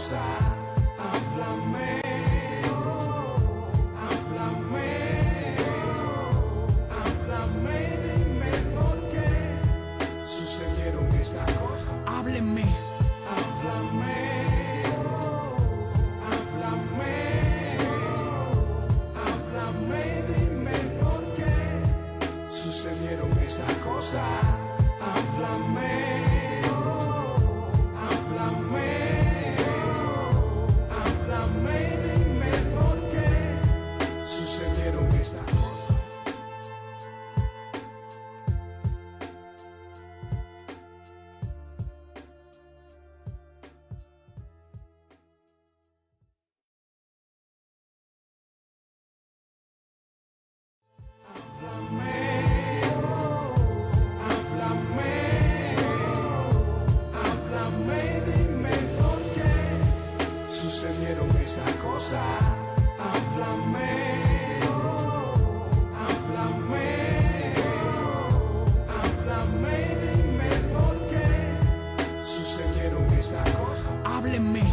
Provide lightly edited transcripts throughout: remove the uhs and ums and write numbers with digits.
cosa. Háblame, háblame, háblame, dime por qué sucedieron esas cosas. Hábleme, háblame, háblame, háblame, dime por qué sucedieron esas cosas. Háblame, háblame, háblame, dime por qué sucedieron esas cosas. Háblame, dime por qué sucedieron esas cosas. Háblame, háblame, háblame, dime por qué sucedieron esas cosas. Hábleme.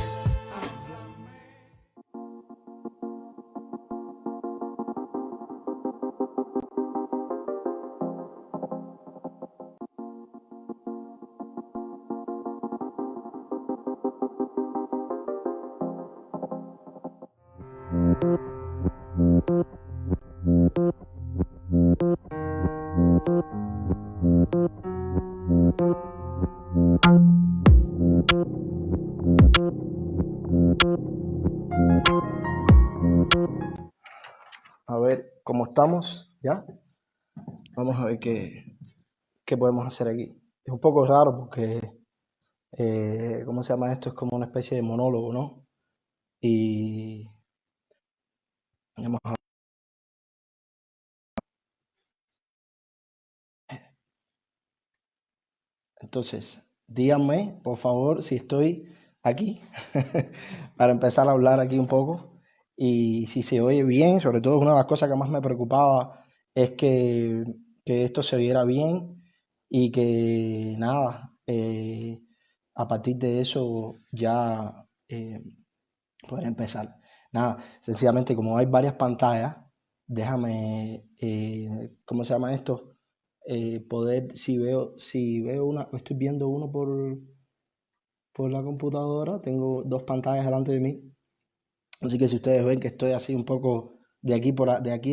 A ver cómo estamos, ¿ya? Vamos a ver qué podemos hacer aquí. Es un poco raro porque, ¿cómo se llama esto? Es como una especie de monólogo, ¿no? Y vamos a... Entonces, díganme, por favor, si estoy aquí para empezar a hablar aquí un poco. Y si se oye bien, sobre todo una de las cosas que más me preocupaba es que esto se oyera bien y que nada, a partir de eso ya poder empezar. Nada, sencillamente como hay varias pantallas, déjame, ¿cómo se llama esto? Poder, si veo una, estoy viendo uno por la computadora, tengo dos pantallas delante de mí, así que si ustedes ven que estoy así un poco de aquí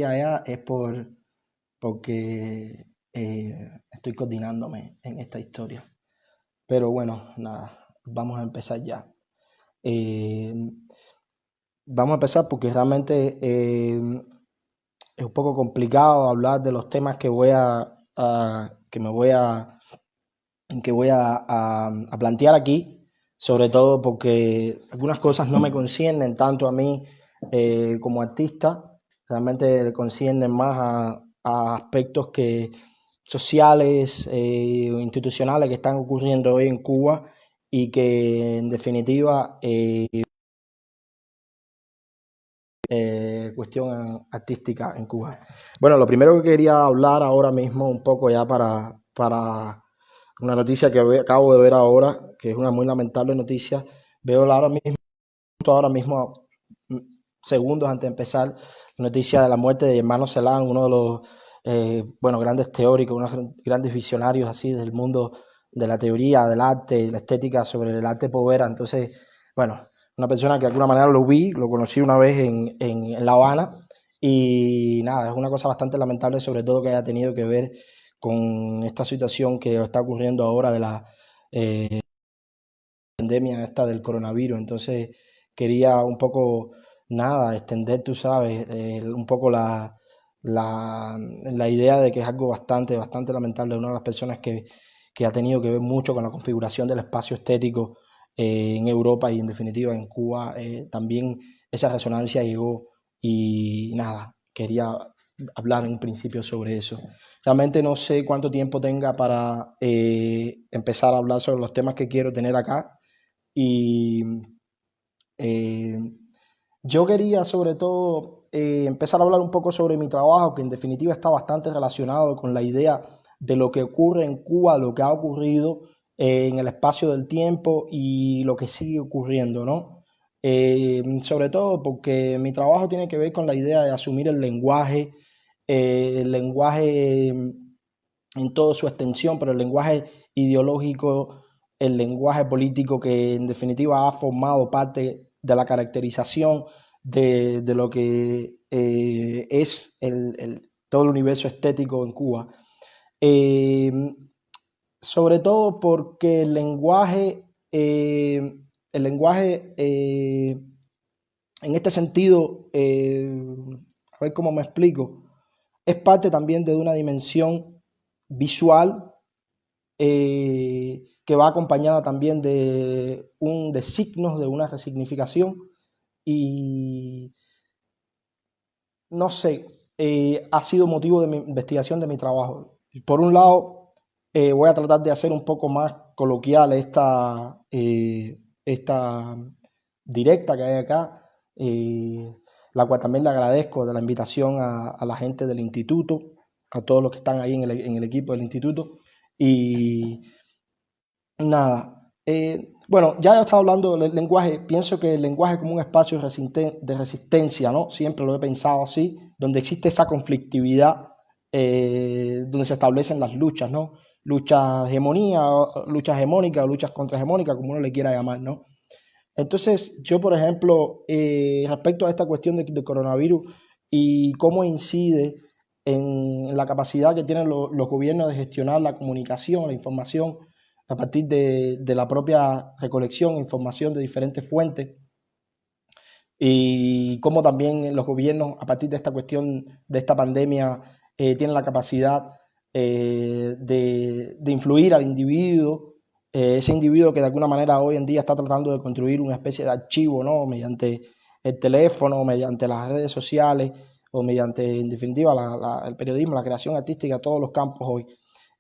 a allá, es porque estoy coordinándome en esta historia. Pero bueno, nada, vamos a empezar ya. Vamos a empezar porque realmente es un poco complicado hablar de los temas que voy a plantear aquí, sobre todo porque algunas cosas no me conciernen tanto a mí como artista, realmente le conciernen más a aspectos sociales o institucionales que están ocurriendo hoy en Cuba y que en definitiva cuestión artística en Cuba. Bueno, lo primero que quería hablar ahora mismo un poco ya para una noticia que acabo de ver ahora, que es una muy lamentable noticia. Veo ahora mismo, segundos antes de empezar, la noticia de la muerte de Hermano Celán, uno de los grandes teóricos, unos grandes visionarios así del mundo de la teoría, del arte y la estética sobre el arte povera. Entonces, bueno, una persona que de alguna manera lo conocí una vez en La Habana y nada, es una cosa bastante lamentable, sobre todo que haya tenido que ver con esta situación que está ocurriendo ahora de la pandemia esta del coronavirus. Entonces quería un poco, nada, extender, tú sabes, un poco la idea de que es algo bastante lamentable, una de las personas que ha tenido que ver mucho con la configuración del espacio estético en Europa y en definitiva en Cuba. También esa resonancia llegó y nada, quería hablar en un principio sobre eso. Realmente no sé cuánto tiempo tenga para empezar a hablar sobre los temas que quiero tener acá y yo quería sobre todo empezar a hablar un poco sobre mi trabajo, que en definitiva está bastante relacionado con la idea de lo que ocurre en Cuba, lo que ha ocurrido en el espacio del tiempo y lo que sigue ocurriendo, ¿no? sobre todo porque mi trabajo tiene que ver con la idea de asumir el lenguaje en toda su extensión, pero el lenguaje ideológico, el lenguaje político que en definitiva ha formado parte de la caracterización de lo que es todo el universo estético en Cuba. Eh, Sobre todo porque el lenguaje en este sentido, a ver cómo me explico, es parte también de una dimensión visual que va acompañada también de signos, de una resignificación y no sé, ha sido motivo de mi investigación, de mi trabajo. Por un lado, voy a tratar de hacer un poco más coloquial esta directa que hay acá, la cual también le agradezco de la invitación a la gente del instituto, a todos los que están ahí en el equipo del instituto. Y nada, bueno, ya he estado hablando del lenguaje, pienso que el lenguaje como un espacio de resistencia, ¿no? Siempre lo he pensado así, donde existe esa conflictividad, donde se establecen las luchas, ¿no? Luchas hegemonía, luchas hegemónicas, luchas contrahegemónicas, como uno le quiera llamar, ¿no? Entonces, yo, por ejemplo, respecto a esta cuestión del coronavirus y cómo incide en la capacidad que tienen los gobiernos de gestionar la comunicación, la información, a partir de la propia recolección e información de diferentes fuentes, y cómo también los gobiernos, a partir de esta cuestión, de esta pandemia, tienen la capacidad de influir al individuo, ese individuo que de alguna manera hoy en día está tratando de construir una especie de archivo, ¿no? Mediante el teléfono, mediante las redes sociales o mediante, en definitiva, el periodismo, la creación artística, todos los campos hoy.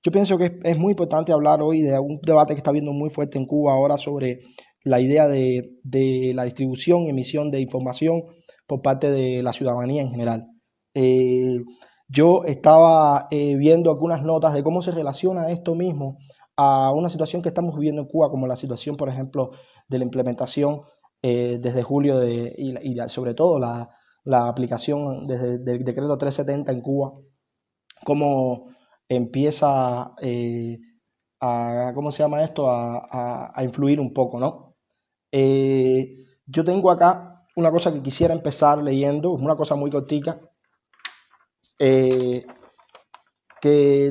Yo pienso que es muy importante hablar hoy de un debate que está habiendo muy fuerte en Cuba ahora sobre la idea de la distribución y emisión de información por parte de la ciudadanía en general. Yo estaba viendo algunas notas de cómo se relaciona esto mismo a una situación que estamos viviendo en Cuba, como la situación, por ejemplo, de la implementación desde julio y sobre todo la aplicación desde del decreto 370 en Cuba, cómo empieza ¿cómo se llama esto? A influir un poco, ¿no? Yo tengo acá una cosa que quisiera empezar leyendo, una cosa muy cortica, que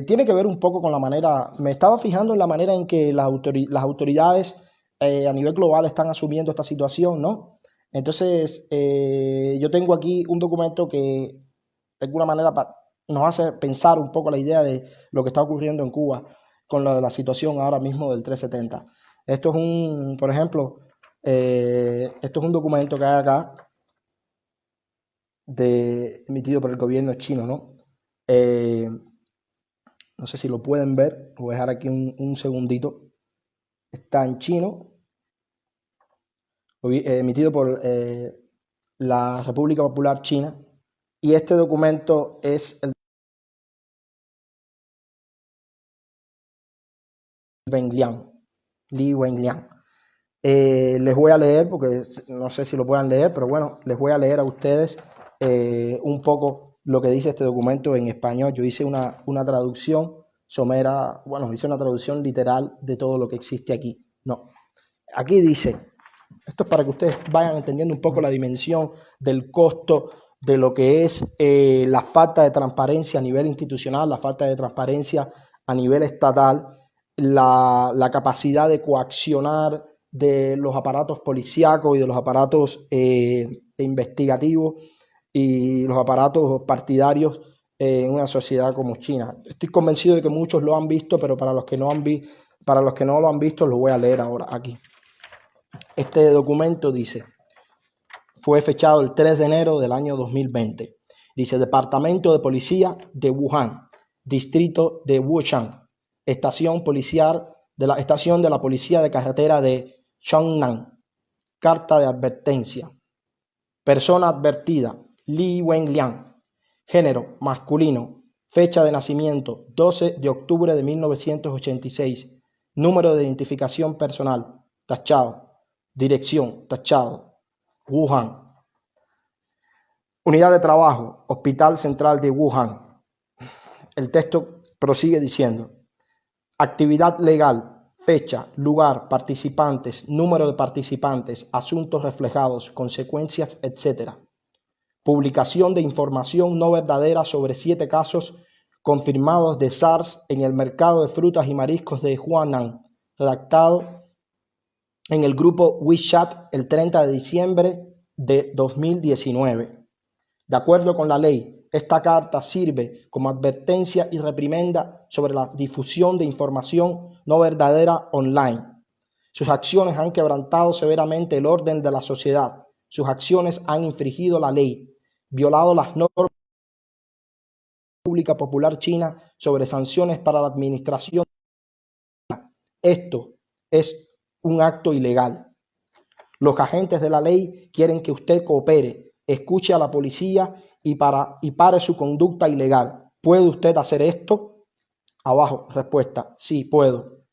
tiene que ver un poco con la manera, me estaba fijando en la manera en que las autoridades a nivel global están asumiendo esta situación, ¿no? Entonces, yo tengo aquí un documento que de alguna manera nos hace pensar un poco la idea de lo que está ocurriendo en Cuba con la situación ahora mismo del 370. Esto es por ejemplo, esto es un documento que hay acá emitido por el gobierno chino, ¿no? No sé si lo pueden ver, voy a dejar aquí un segundito. Está en chino, emitido por la República Popular China, y este documento es el Li Wenliang. Les voy a leer, porque no sé si lo puedan leer, pero bueno, les voy a leer a ustedes un poco lo que dice este documento en español. Yo hice una traducción somera, bueno, hice una traducción literal de todo lo que existe aquí. No, aquí dice, esto es para que ustedes vayan entendiendo un poco la dimensión del costo de lo que es la falta de transparencia a nivel institucional, la falta de transparencia a nivel estatal, la capacidad de coaccionar de los aparatos policíacos y de los aparatos investigativos y los aparatos partidarios en una sociedad como China. Estoy convencido de que muchos lo han visto, pero para los que no lo han visto, lo voy a leer ahora aquí. Este documento dice, fue fechado el 3 de enero del año 2020. Dice, Departamento de Policía de Wuhan, Distrito de Wuchang, Estación de la Policía de Carretera de Chongnan, Carta de advertencia. Persona advertida, Li Wenliang. Género, masculino. Fecha de nacimiento, 12 de octubre de 1986. Número de identificación personal, tachado. Dirección, tachado. Wuhan. Unidad de trabajo, Hospital Central de Wuhan. El texto prosigue diciendo: actividad legal, fecha, lugar, participantes, número de participantes, asuntos reflejados, consecuencias, etc. Publicación de información no verdadera sobre 7 casos confirmados de SARS en el mercado de frutas y mariscos de Huanan, redactado en el grupo WeChat el 30 de diciembre de 2019. De acuerdo con la ley, esta carta sirve como advertencia y reprimenda sobre la difusión de información no verdadera online. Sus acciones han quebrantado severamente el orden de la sociedad. Sus acciones han infringido la ley, violado las normas de la República Popular China sobre sanciones para la administración. Esto es un acto ilegal. Los agentes de la ley quieren que usted coopere, escuche a la policía y pare su conducta ilegal. ¿Puede usted hacer esto? Abajo, respuesta: sí, puedo.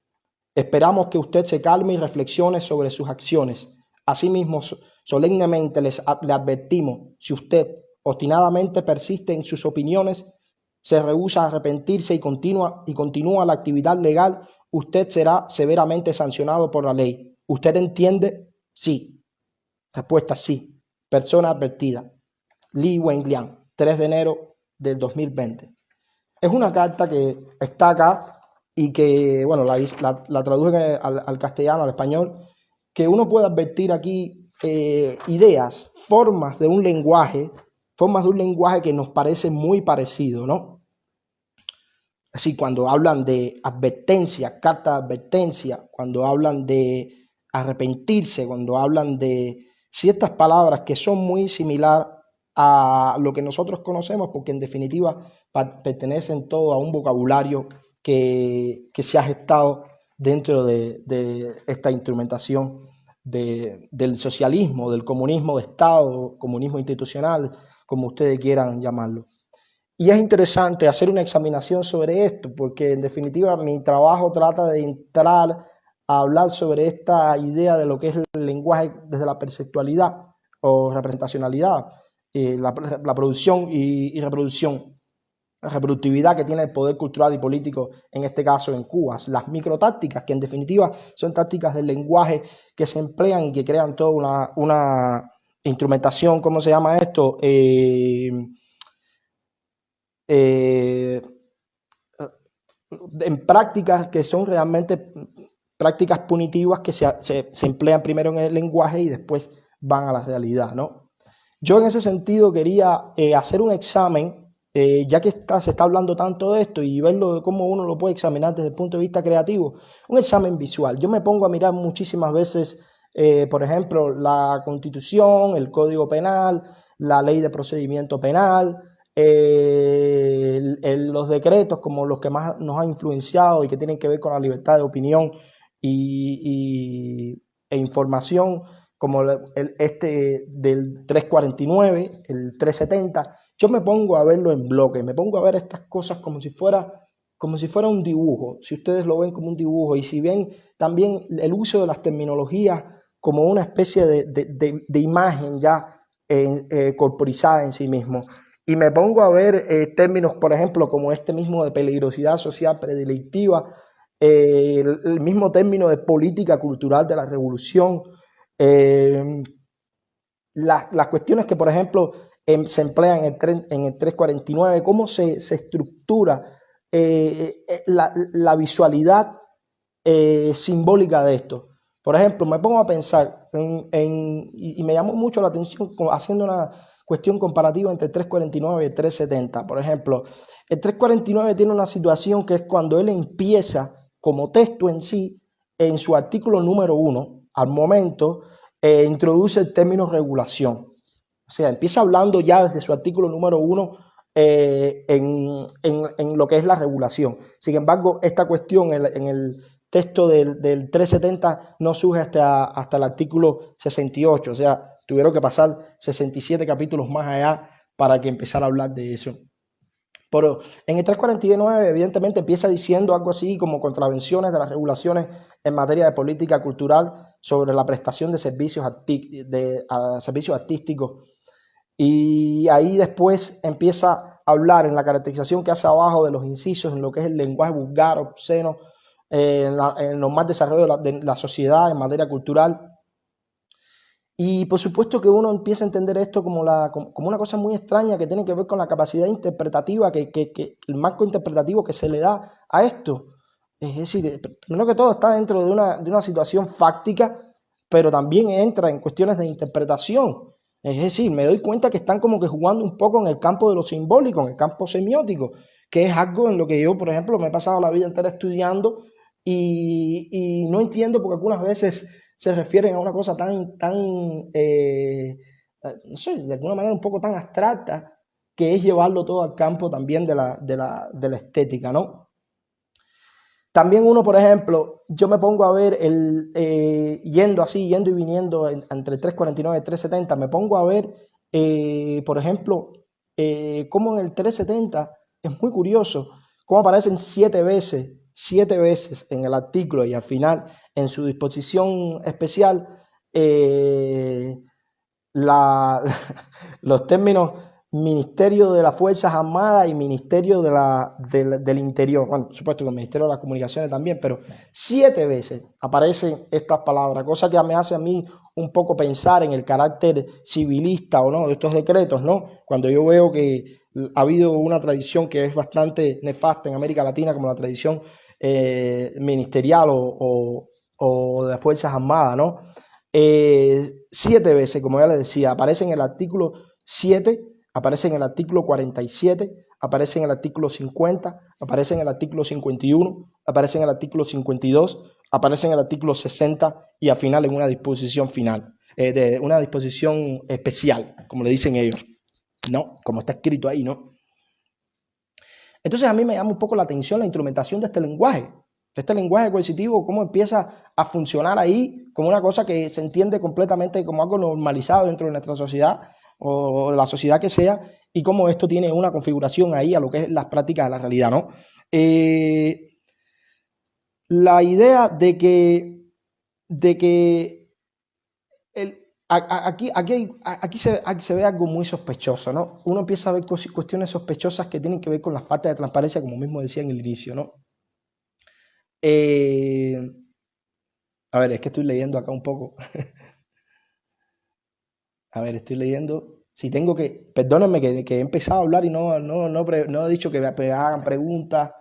Esperamos que usted se calme y reflexione sobre sus acciones. Asimismo, solemnemente le advertimos: si usted obstinadamente persiste en sus opiniones, se rehúsa a arrepentirse y continúa la actividad legal, usted será severamente sancionado por la ley. ¿Usted entiende? Sí. Respuesta: sí. Persona advertida. Li Wenliang, 3 de enero del 2020. Es una carta que está acá y que, bueno, la traduje al castellano, al español, que uno puede advertir aquí ideas, formas de un lenguaje que nos parece muy parecido, ¿no? Así, cuando hablan de advertencia, carta de advertencia, cuando hablan de arrepentirse, cuando hablan de ciertas palabras que son muy similares a lo que nosotros conocemos, porque en definitiva pertenecen todo a un vocabulario que se ha gestado dentro de esta instrumentación del socialismo, del comunismo de Estado, comunismo institucional, como ustedes quieran llamarlo. Y es interesante hacer una examinación sobre esto, porque en definitiva mi trabajo trata de entrar a hablar sobre esta idea de lo que es el lenguaje desde la perceptualidad o representacionalidad, la producción y reproducción, la reproductividad que tiene el poder cultural y político, en este caso en Cuba, las microtácticas, que en definitiva son tácticas del lenguaje que se emplean y que crean toda una instrumentación, ¿cómo se llama esto? En prácticas que son realmente prácticas punitivas que se emplean primero en el lenguaje y después van a la realidad, ¿no? Yo en ese sentido quería hacer un examen, ya que se está hablando tanto de esto, y verlo de cómo uno lo puede examinar desde el punto de vista creativo, un examen visual. Yo me pongo a mirar muchísimas veces, por ejemplo, la Constitución, el Código Penal, la Ley de Procedimiento Penal, los decretos como los que más nos han influenciado y que tienen que ver con la libertad de opinión e información, como este del 349, el 370. Yo me pongo a verlo en bloque, me pongo a ver estas cosas como si fuera un dibujo, si ustedes lo ven como un dibujo, y si ven también el uso de las terminologías como una especie de imagen ya corporizada en sí mismo. Y me pongo a ver términos, por ejemplo, como este mismo de peligrosidad social predilectiva, el mismo término de política cultural de la revolución, las cuestiones que, por ejemplo, se emplean en el 349, cómo se estructura la visualidad simbólica de esto. Por ejemplo, me pongo a pensar y me llamó mucho la atención haciendo una cuestión comparativa entre el 349 y el 370. Por ejemplo, el 349 tiene una situación que es cuando él empieza como texto en sí, en su artículo número 1, al momento, introduce el término regulación. O sea, empieza hablando ya desde su artículo número 1 en lo que es la regulación. Sin embargo, esta cuestión en el texto del 370 no surge hasta el artículo 68, o sea, tuvieron que pasar 67 capítulos más allá para que empezara a hablar de eso. Pero en el 349 evidentemente empieza diciendo algo así como contravenciones de las regulaciones en materia de política cultural sobre la prestación de servicios, servicios artísticos. Y ahí después empieza a hablar en la caracterización que hace abajo de los incisos, en lo que es el lenguaje vulgar, obsceno, en los más desarrollos de la sociedad en materia cultural. Y por supuesto que uno empieza a entender esto como una cosa muy extraña que tiene que ver con la capacidad interpretativa, el marco interpretativo que se le da a esto. Es decir, primero que todo está dentro de una situación fáctica, pero también entra en cuestiones de interpretación. Es decir, me doy cuenta que están como que jugando un poco en el campo de lo simbólico, en el campo semiótico, que es algo en lo que yo, por ejemplo, me he pasado la vida entera estudiando y no entiendo porque algunas veces se refieren a una cosa no sé, de alguna manera un poco tan abstracta, que es llevarlo todo al campo también de la estética, ¿no? También uno, por ejemplo, yo me pongo a ver, yendo y viniendo entre 349 y 370, me pongo a ver, por ejemplo, cómo en el 370 es muy curioso, cómo aparecen 7 veces en el artículo y al final en su disposición especial los términos Ministerio de las Fuerzas Armadas y Ministerio del Interior. Bueno, por supuesto que el Ministerio de las Comunicaciones también, pero 7 veces aparecen estas palabras, cosa que me hace a mí un poco pensar en el carácter civilista o no de estos decretos, ¿no? Cuando yo veo que ha habido una tradición que es bastante nefasta en América Latina, como la tradición ministerial o de las Fuerzas Armadas, ¿no? 7 veces, como ya les decía, aparece en el artículo 7, aparece en el artículo 47, aparece en el artículo 50, aparece en el artículo 51, aparece en el artículo 52, aparece en el artículo 60 y al final en una disposición final, de una disposición especial, como le dicen ellos, ¿no? Como está escrito ahí, ¿no? Entonces a mí me llama un poco la atención la instrumentación de este lenguaje coercitivo, cómo empieza a funcionar ahí como una cosa que se entiende completamente como algo normalizado dentro de nuestra sociedad o de la sociedad que sea, y cómo esto tiene una configuración ahí a lo que es las prácticas de la realidad, ¿no? La idea de que aquí se ve algo muy sospechoso, ¿no? Uno empieza a ver cuestiones sospechosas que tienen que ver con la falta de transparencia, como mismo decía en el inicio, ¿no? A ver, es que estoy leyendo acá un poco. A ver, estoy leyendo. Si tengo que, perdónenme que he empezado a hablar y no he dicho que me hagan preguntas,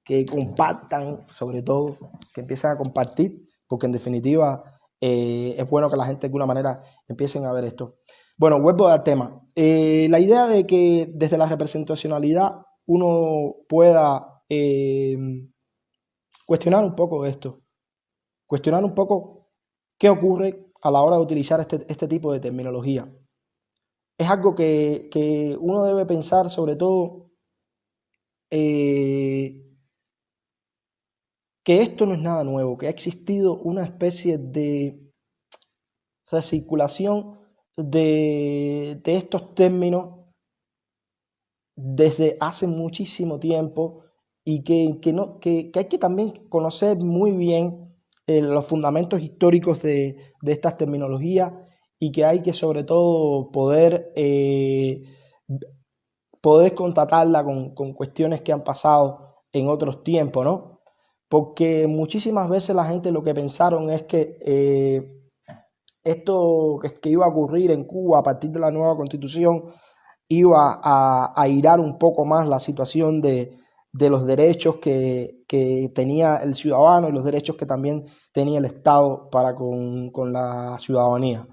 que compartan, sobre todo, que empiecen a compartir, porque en definitiva es bueno que la gente de alguna manera empiecen a ver esto. Bueno, vuelvo al tema. La idea de que desde la representacionalidad uno pueda cuestionar un poco esto, cuestionar un poco qué ocurre a la hora de utilizar este tipo de terminología. Es algo que uno debe pensar sobre todo que esto no es nada nuevo, que ha existido una especie de recirculación de estos términos desde hace muchísimo tiempo y que hay que también conocer muy bien los fundamentos históricos de estas terminologías y que hay que sobre todo poder constatarla con cuestiones que han pasado en otros tiempos, ¿no? Porque muchísimas veces la gente lo que pensaron es que esto que iba a ocurrir en Cuba a partir de la nueva Constitución iba a airar un poco más la situación de los derechos que tenía el ciudadano y los derechos que también tenía el Estado para con la ciudadanía.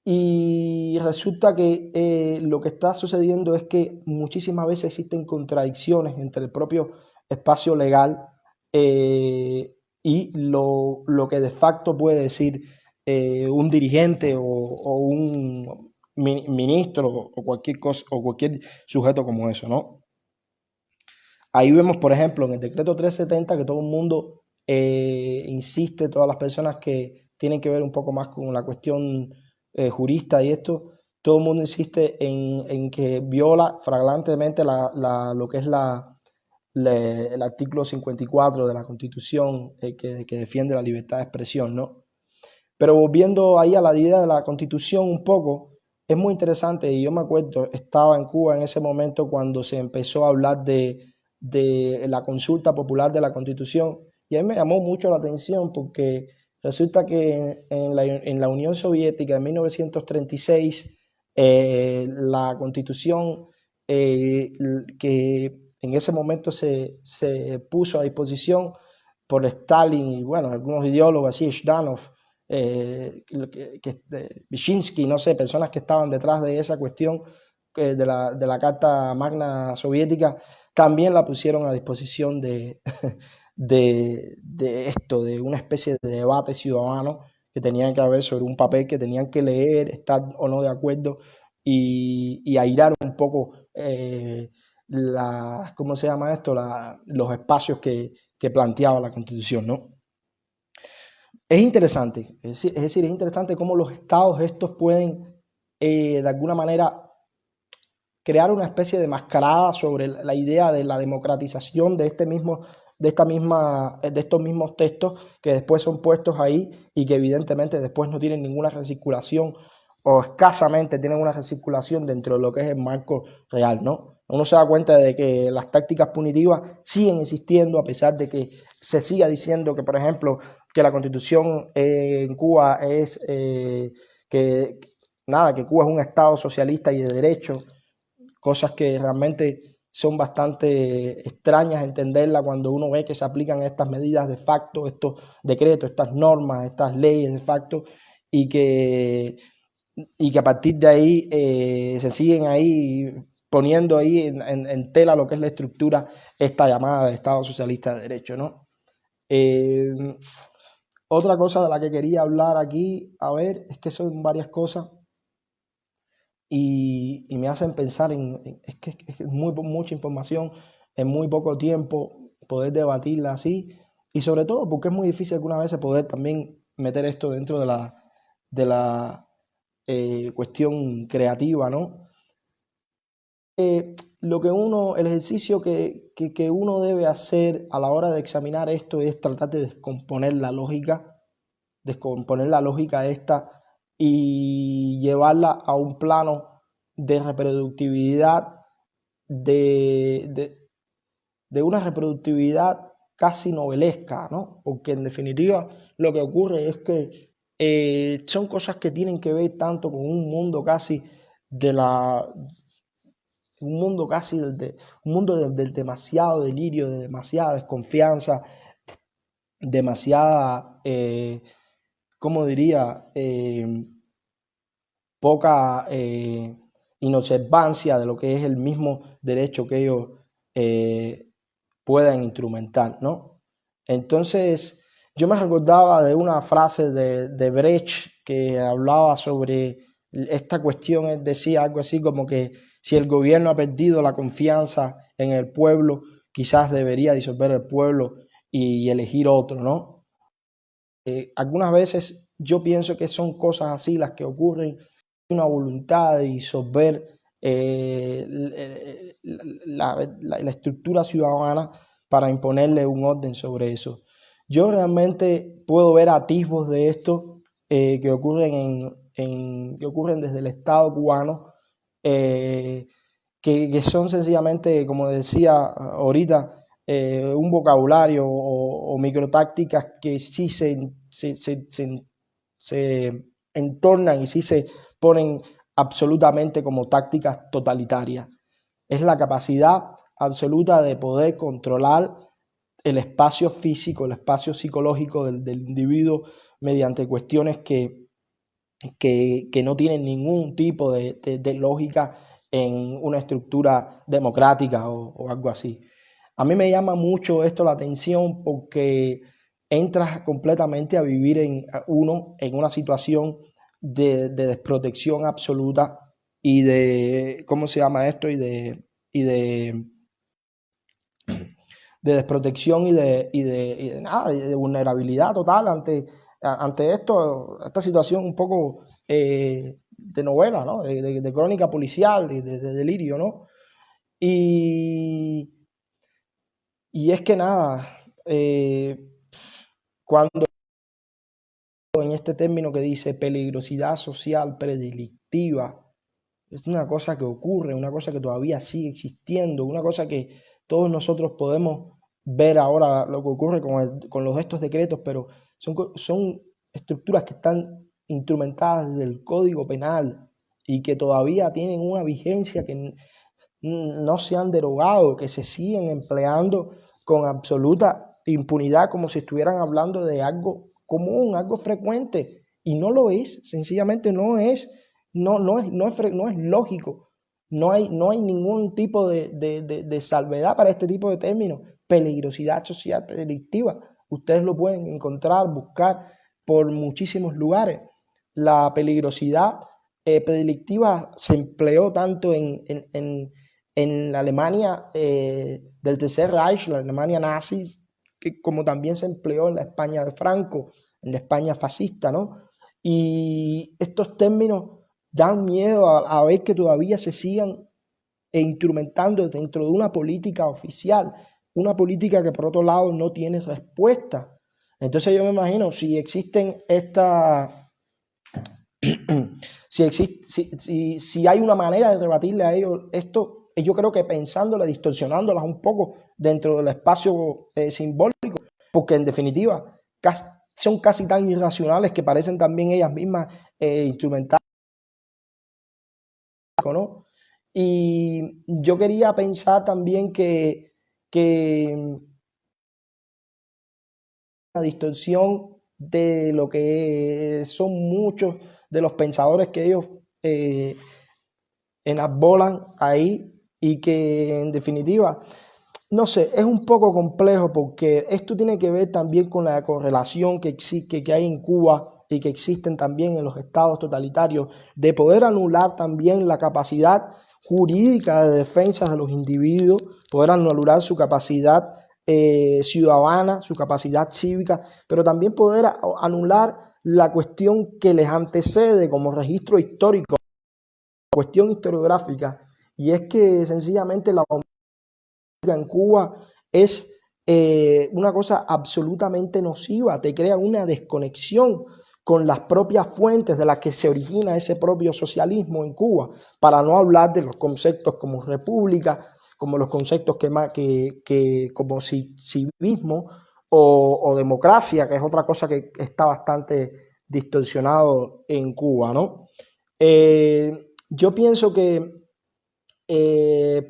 Y resulta que lo que está sucediendo es que muchísimas veces existen contradicciones entre el propio espacio legal y lo que de facto puede decir un dirigente o un ministro o cualquier cosa o cualquier sujeto como eso, ¿no? Ahí vemos, por ejemplo, en el decreto 370 que todo el mundo insiste, todas las personas que tienen que ver un poco más con la cuestión jurista y esto, todo el mundo insiste en que viola flagrantemente lo que es el artículo 54 de la Constitución, que defiende la libertad de expresión, ¿no? Pero volviendo ahí a la idea de la Constitución un poco, es muy interesante, y yo me acuerdo, estaba en Cuba en ese momento cuando se empezó a hablar de la consulta popular de la Constitución, y a mí me llamó mucho la atención porque resulta que en la Unión Soviética en 1936, la Constitución que en ese momento se puso a disposición por Stalin y bueno, algunos ideólogos así, Zhdanov, Vyshensky, no sé, personas que estaban detrás de esa cuestión de la Carta Magna Soviética, también la pusieron a disposición de una especie de debate ciudadano que tenían que haber sobre un papel que tenían que leer, estar o no de acuerdo y airar un poco ¿cómo se llama esto? Los espacios que planteaba la Constitución, ¿no? Es interesante, es decir, es interesante cómo los estados estos pueden de alguna manera crear una especie de mascarada sobre la idea de la democratización de estos mismos textos que después son puestos ahí y que evidentemente después no tienen ninguna recirculación o escasamente tienen una recirculación dentro de lo que es el marco real, ¿no? Uno se da cuenta de que las tácticas punitivas siguen existiendo a pesar de que se siga diciendo que, por ejemplo, que la Constitución en Cuba es que Cuba es un estado socialista y de derecho, cosas que realmente son bastante extrañas entenderla cuando uno ve que se aplican estas medidas de facto, estos decretos, estas normas, estas leyes de facto, y que a partir de ahí se siguen ahí poniendo ahí en tela lo que es la estructura esta llamada de Estado Socialista de Derecho, ¿no? Otra cosa de la que quería hablar aquí, a ver, es que son varias cosas y me hacen pensar es que es mucha información en muy poco tiempo, poder debatirla así, y sobre todo porque es muy difícil algunas veces poder también meter esto dentro de la cuestión creativa, ¿no? El ejercicio que uno debe hacer a la hora de examinar esto es tratar de descomponer la lógica esta y llevarla a un plano de reproductividad, de una reproductividad casi novelesca, ¿no? Porque en definitiva lo que ocurre es que son cosas que tienen que ver tanto con un mundo casi del demasiado delirio, de demasiada desconfianza, demasiada, ¿cómo diría? Poca inobservancia de lo que es el mismo derecho que ellos puedan instrumentar, ¿no? Entonces, yo me recordaba de una frase de Brecht que hablaba sobre esta cuestión, él decía algo así como que si el gobierno ha perdido la confianza en el pueblo, quizás debería disolver el pueblo y elegir otro, ¿no? Algunas veces yo pienso que son cosas así las que ocurren, una voluntad de disolver la estructura ciudadana para imponerle un orden sobre eso. Yo realmente puedo ver atisbos de esto que ocurren que ocurren desde el Estado cubano, que son sencillamente, como decía ahorita, un vocabulario o microtácticas que sí se entornan y sí se ponen absolutamente como tácticas totalitarias. Es la capacidad absoluta de poder controlar el espacio físico, el espacio psicológico del individuo mediante cuestiones que no tienen ningún tipo de lógica en una estructura democrática o algo así. A mí me llama mucho esto la atención porque entras completamente a vivir en una situación de desprotección absoluta y de, ¿cómo se llama esto? Y de desprotección y de vulnerabilidad total ante esta situación un poco de novela, ¿no? De crónica policial, de delirio, ¿no? Y, y es que nada, cuando en este término que dice peligrosidad social predelictiva, es una cosa que ocurre, una cosa que todavía sigue existiendo, una cosa que todos nosotros podemos ver ahora lo que ocurre con estos decretos, pero son estructuras que están instrumentadas desde el Código Penal y que todavía tienen una vigencia que no se han derogado, que se siguen empleando con absoluta impunidad, como si estuvieran hablando de algo común, algo frecuente, y no lo es, sencillamente no es lógico, no hay ningún tipo de salvedad para este tipo de términos. Peligrosidad social delictiva, ustedes lo pueden encontrar, buscar por muchísimos lugares. La peligrosidad predelictiva se empleó tanto en la Alemania del Tercer Reich, la Alemania nazi, como también se empleó en la España de Franco, en la España fascista, ¿no? Y estos términos dan miedo a ver que todavía se sigan instrumentando dentro de una política oficial, una política que por otro lado no tiene respuesta. Entonces yo me imagino, si existen estas... si hay una manera de rebatirle a ellos esto, yo creo que pensándolas, distorsionándolas un poco dentro del espacio simbólico, porque en definitiva son casi tan irracionales que parecen también ellas mismas instrumentales, ¿no? Y yo quería pensar también que la distorsión de lo que son muchos de los pensadores que ellos enarbolan ahí y que en definitiva, no sé, es un poco complejo porque esto tiene que ver también con la correlación que existe, que hay en Cuba y que existen también en los estados totalitarios, de poder anular también la capacidad jurídica de defensa de los individuos, poder anular su capacidad ciudadana, su capacidad cívica, pero también poder anular la cuestión que les antecede como registro histórico, cuestión historiográfica, y es que sencillamente la en Cuba es una cosa absolutamente nociva, te crea una desconexión con las propias fuentes de las que se origina ese propio socialismo en Cuba, para no hablar de los conceptos como república, como los conceptos como civismo o democracia, que es otra cosa que está bastante distorsionado en Cuba, ¿no? Yo pienso que,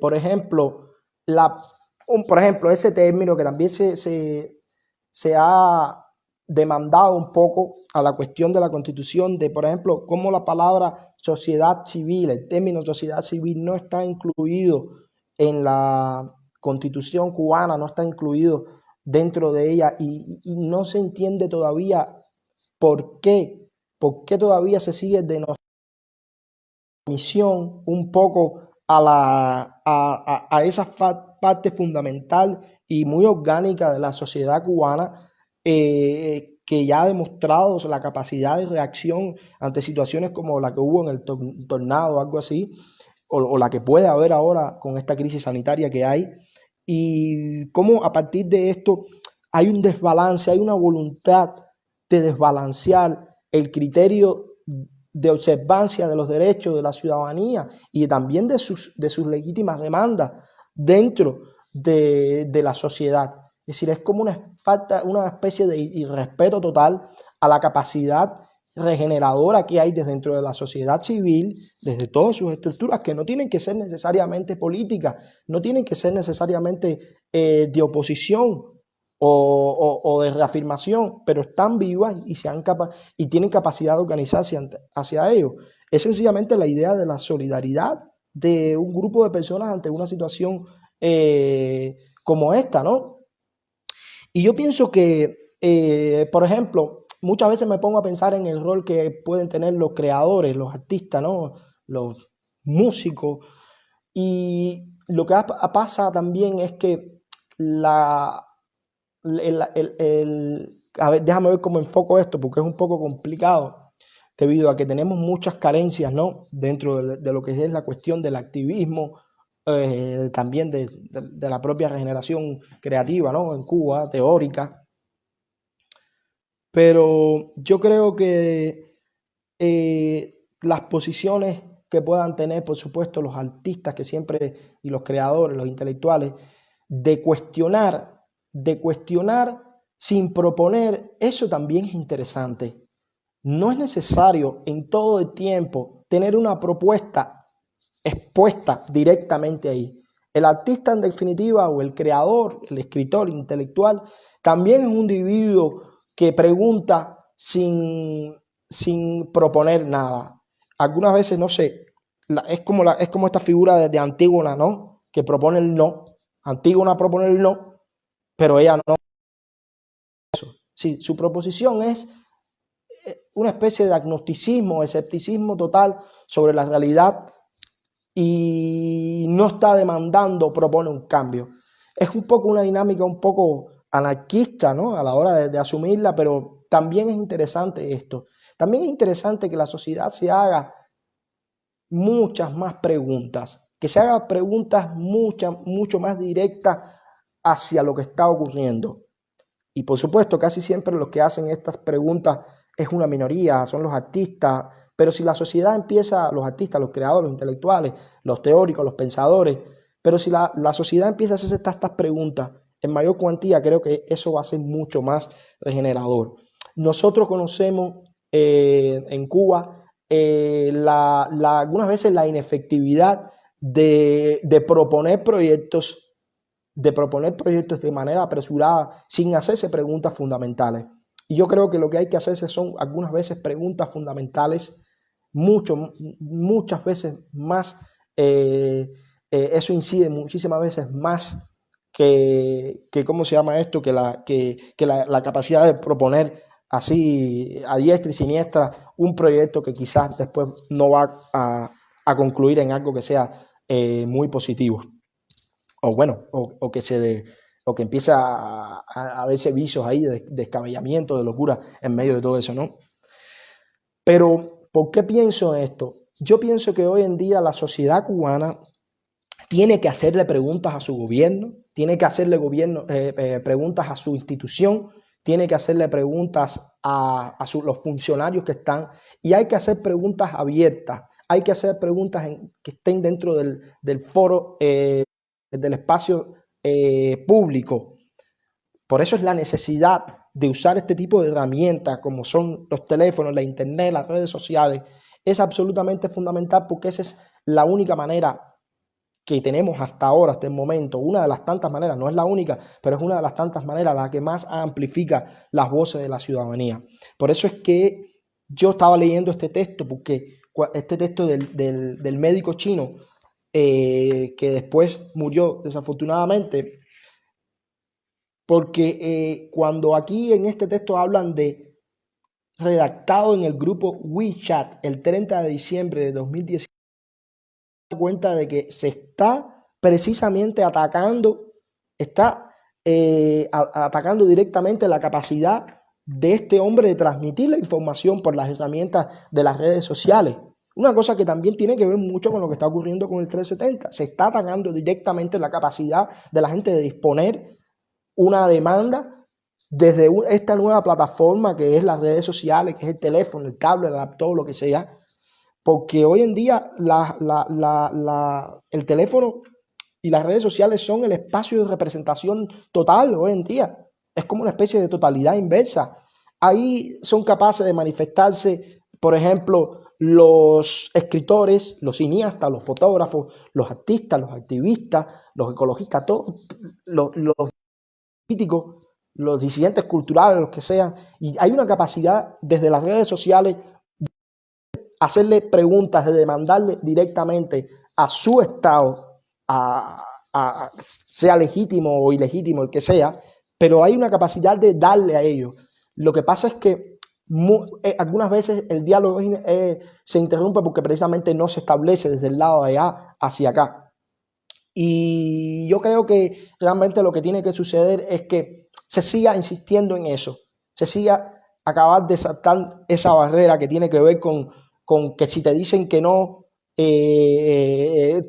por ejemplo, por ejemplo, ese término que también se ha demandado un poco a la cuestión de la Constitución, de, por ejemplo, cómo la palabra sociedad civil, el término sociedad civil no está incluido en la Constitución cubana, no está incluido dentro de ella y no se entiende todavía por qué todavía se sigue denunciando misión un poco a esa parte fundamental y muy orgánica de la sociedad cubana, que ya ha demostrado la capacidad de reacción ante situaciones como la que hubo en el tornado o algo así, o la que puede haber ahora con esta crisis sanitaria que hay, y cómo a partir de esto hay un desbalance, hay una voluntad de desbalancear el criterio de observancia de los derechos de la ciudadanía y también de sus legítimas demandas dentro de la sociedad. Es decir, es como una especie de irrespeto total a la capacidad regeneradora que hay desde dentro de la sociedad civil, desde todas sus estructuras, que no tienen que ser necesariamente políticas, no tienen que ser necesariamente de oposición o de reafirmación, pero están vivas y tienen capacidad de organizarse hacia ello. Es sencillamente la idea de la solidaridad de un grupo de personas ante una situación como esta, ¿no? Y yo pienso que, por ejemplo, muchas veces me pongo a pensar en el rol que pueden tener los creadores, los artistas, ¿no? Los músicos. Y lo que pasa también es que a ver, déjame ver cómo enfoco esto, porque es un poco complicado. debido a que tenemos muchas carencias, ¿no? Dentro de lo que es la cuestión del activismo, también de la propia regeneración creativa, ¿no? En Cuba, teórica. Pero yo creo que las posiciones que puedan tener, por supuesto, los artistas que siempre, y los creadores, los intelectuales, de cuestionar sin proponer, eso también es interesante. No es necesario en todo el tiempo tener una propuesta expuesta directamente ahí. El artista, en definitiva, o el creador, el escritor intelectual, también es un individuo que pregunta sin proponer nada. Algunas veces, no sé, es como esta figura de Antígona, ¿no? Que propone el no. Antígona propone el no, pero ella no. Sí, su proposición es una especie de agnosticismo, escepticismo total sobre la realidad y no está demandando, propone un cambio. Es un poco una dinámica un poco anarquista, ¿no? A la hora de asumirla, pero también es interesante esto. También es interesante que la sociedad se haga muchas más preguntas, que se haga preguntas mucho más directas hacia lo que está ocurriendo. Y por supuesto, casi siempre los que hacen estas preguntas es una minoría, son los artistas, pero si la sociedad empieza, los artistas, los creadores, los intelectuales, los teóricos, los pensadores, pero si la sociedad empieza a hacerse estas preguntas en mayor cuantía, creo que eso va a ser mucho más regenerador. Nosotros conocemos en Cuba algunas veces la inefectividad de proponer proyectos de manera apresurada sin hacerse preguntas fundamentales. Y yo creo que lo que hay que hacerse son algunas veces preguntas fundamentales, muchas veces más, eso incide muchísimas veces más ¿cómo se llama esto? Que la capacidad de proponer así a diestra y siniestra un proyecto que quizás después no va a concluir en algo que sea muy positivo. O bueno, o que empiece a verse vicios ahí de descabellamiento, de locura en medio de todo eso, ¿no? Pero, ¿por qué pienso esto? Yo pienso que hoy en día la sociedad cubana tiene que hacerle preguntas a su gobierno, tiene que hacerle preguntas a su institución, tiene que hacerle preguntas a los funcionarios que están, y hay que hacer preguntas abiertas, hay que hacer preguntas que estén dentro del foro, del espacio público. Por eso es la necesidad de usar este tipo de herramientas como son los teléfonos, la internet, las redes sociales. Es absolutamente fundamental porque esa es la única manera que tenemos hasta ahora, hasta el momento, una de las tantas maneras, no es la única, pero es una de las tantas maneras la que más amplifica las voces de la ciudadanía. Por eso es que yo estaba leyendo este texto, porque este texto del médico chino, que después murió desafortunadamente, porque cuando aquí en este texto hablan de redactado en el grupo WeChat el 30 de diciembre de 2019, cuenta de que se está precisamente atacando directamente la capacidad de este hombre de transmitir la información por las herramientas de las redes sociales. Una cosa que también tiene que ver mucho con lo que está ocurriendo con el 370. Se está atacando directamente la capacidad de la gente de disponer una demanda desde esta nueva plataforma que es las redes sociales, que es el teléfono, el tablet, el laptop, lo que sea. Porque hoy en día el teléfono y las redes sociales son el espacio de representación total hoy en día. Es como una especie de totalidad inversa. Ahí son capaces de manifestarse, por ejemplo, los escritores, los cineastas, los fotógrafos, los artistas, los activistas, los ecologistas, todos los políticos, los disidentes culturales, los que sean. Y hay una capacidad desde las redes sociales hacerle preguntas, de demandarle directamente a su Estado, sea legítimo o ilegítimo, el que sea, pero hay una capacidad de darle a ellos. Lo que pasa es que algunas veces el diálogo se interrumpe porque precisamente no se establece desde el lado de allá hacia acá. Y yo creo que realmente lo que tiene que suceder es que se siga insistiendo en eso, se siga acabar de saltar esa barrera que tiene que ver con que si te dicen que no,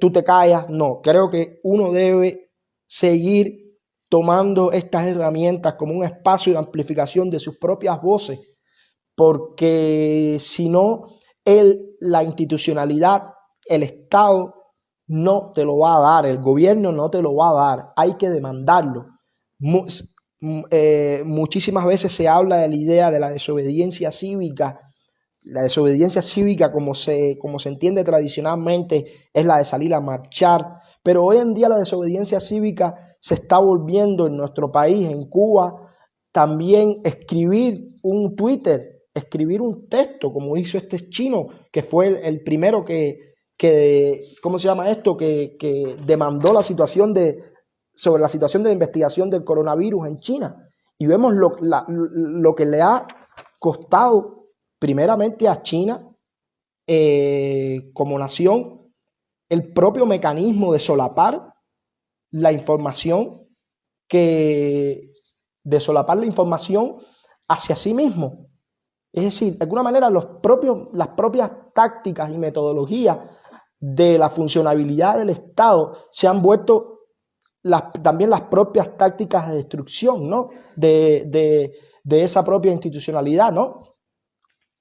tú te callas. No, creo que uno debe seguir tomando estas herramientas como un espacio de amplificación de sus propias voces, porque si no, la institucionalidad, el Estado no te lo va a dar, el gobierno no te lo va a dar, hay que demandarlo. Muchísimas veces se habla de la idea de la desobediencia cívica. La desobediencia cívica, como se entiende tradicionalmente, es la de salir a marchar, pero hoy en día la desobediencia cívica se está volviendo en nuestro país, en Cuba, también escribir un Twitter, escribir un texto, como hizo este chino, que fue el primero ¿cómo se llama esto? Que demandó sobre la situación de la investigación del coronavirus en China. Y vemos lo que le ha costado primeramente a China como nación el propio mecanismo de solapar la información hacia sí mismo. Es decir, de alguna manera las propias tácticas y metodologías de la funcionabilidad del Estado se han vuelto también las propias tácticas de destrucción, ¿no? de esa propia institucionalidad, ¿no?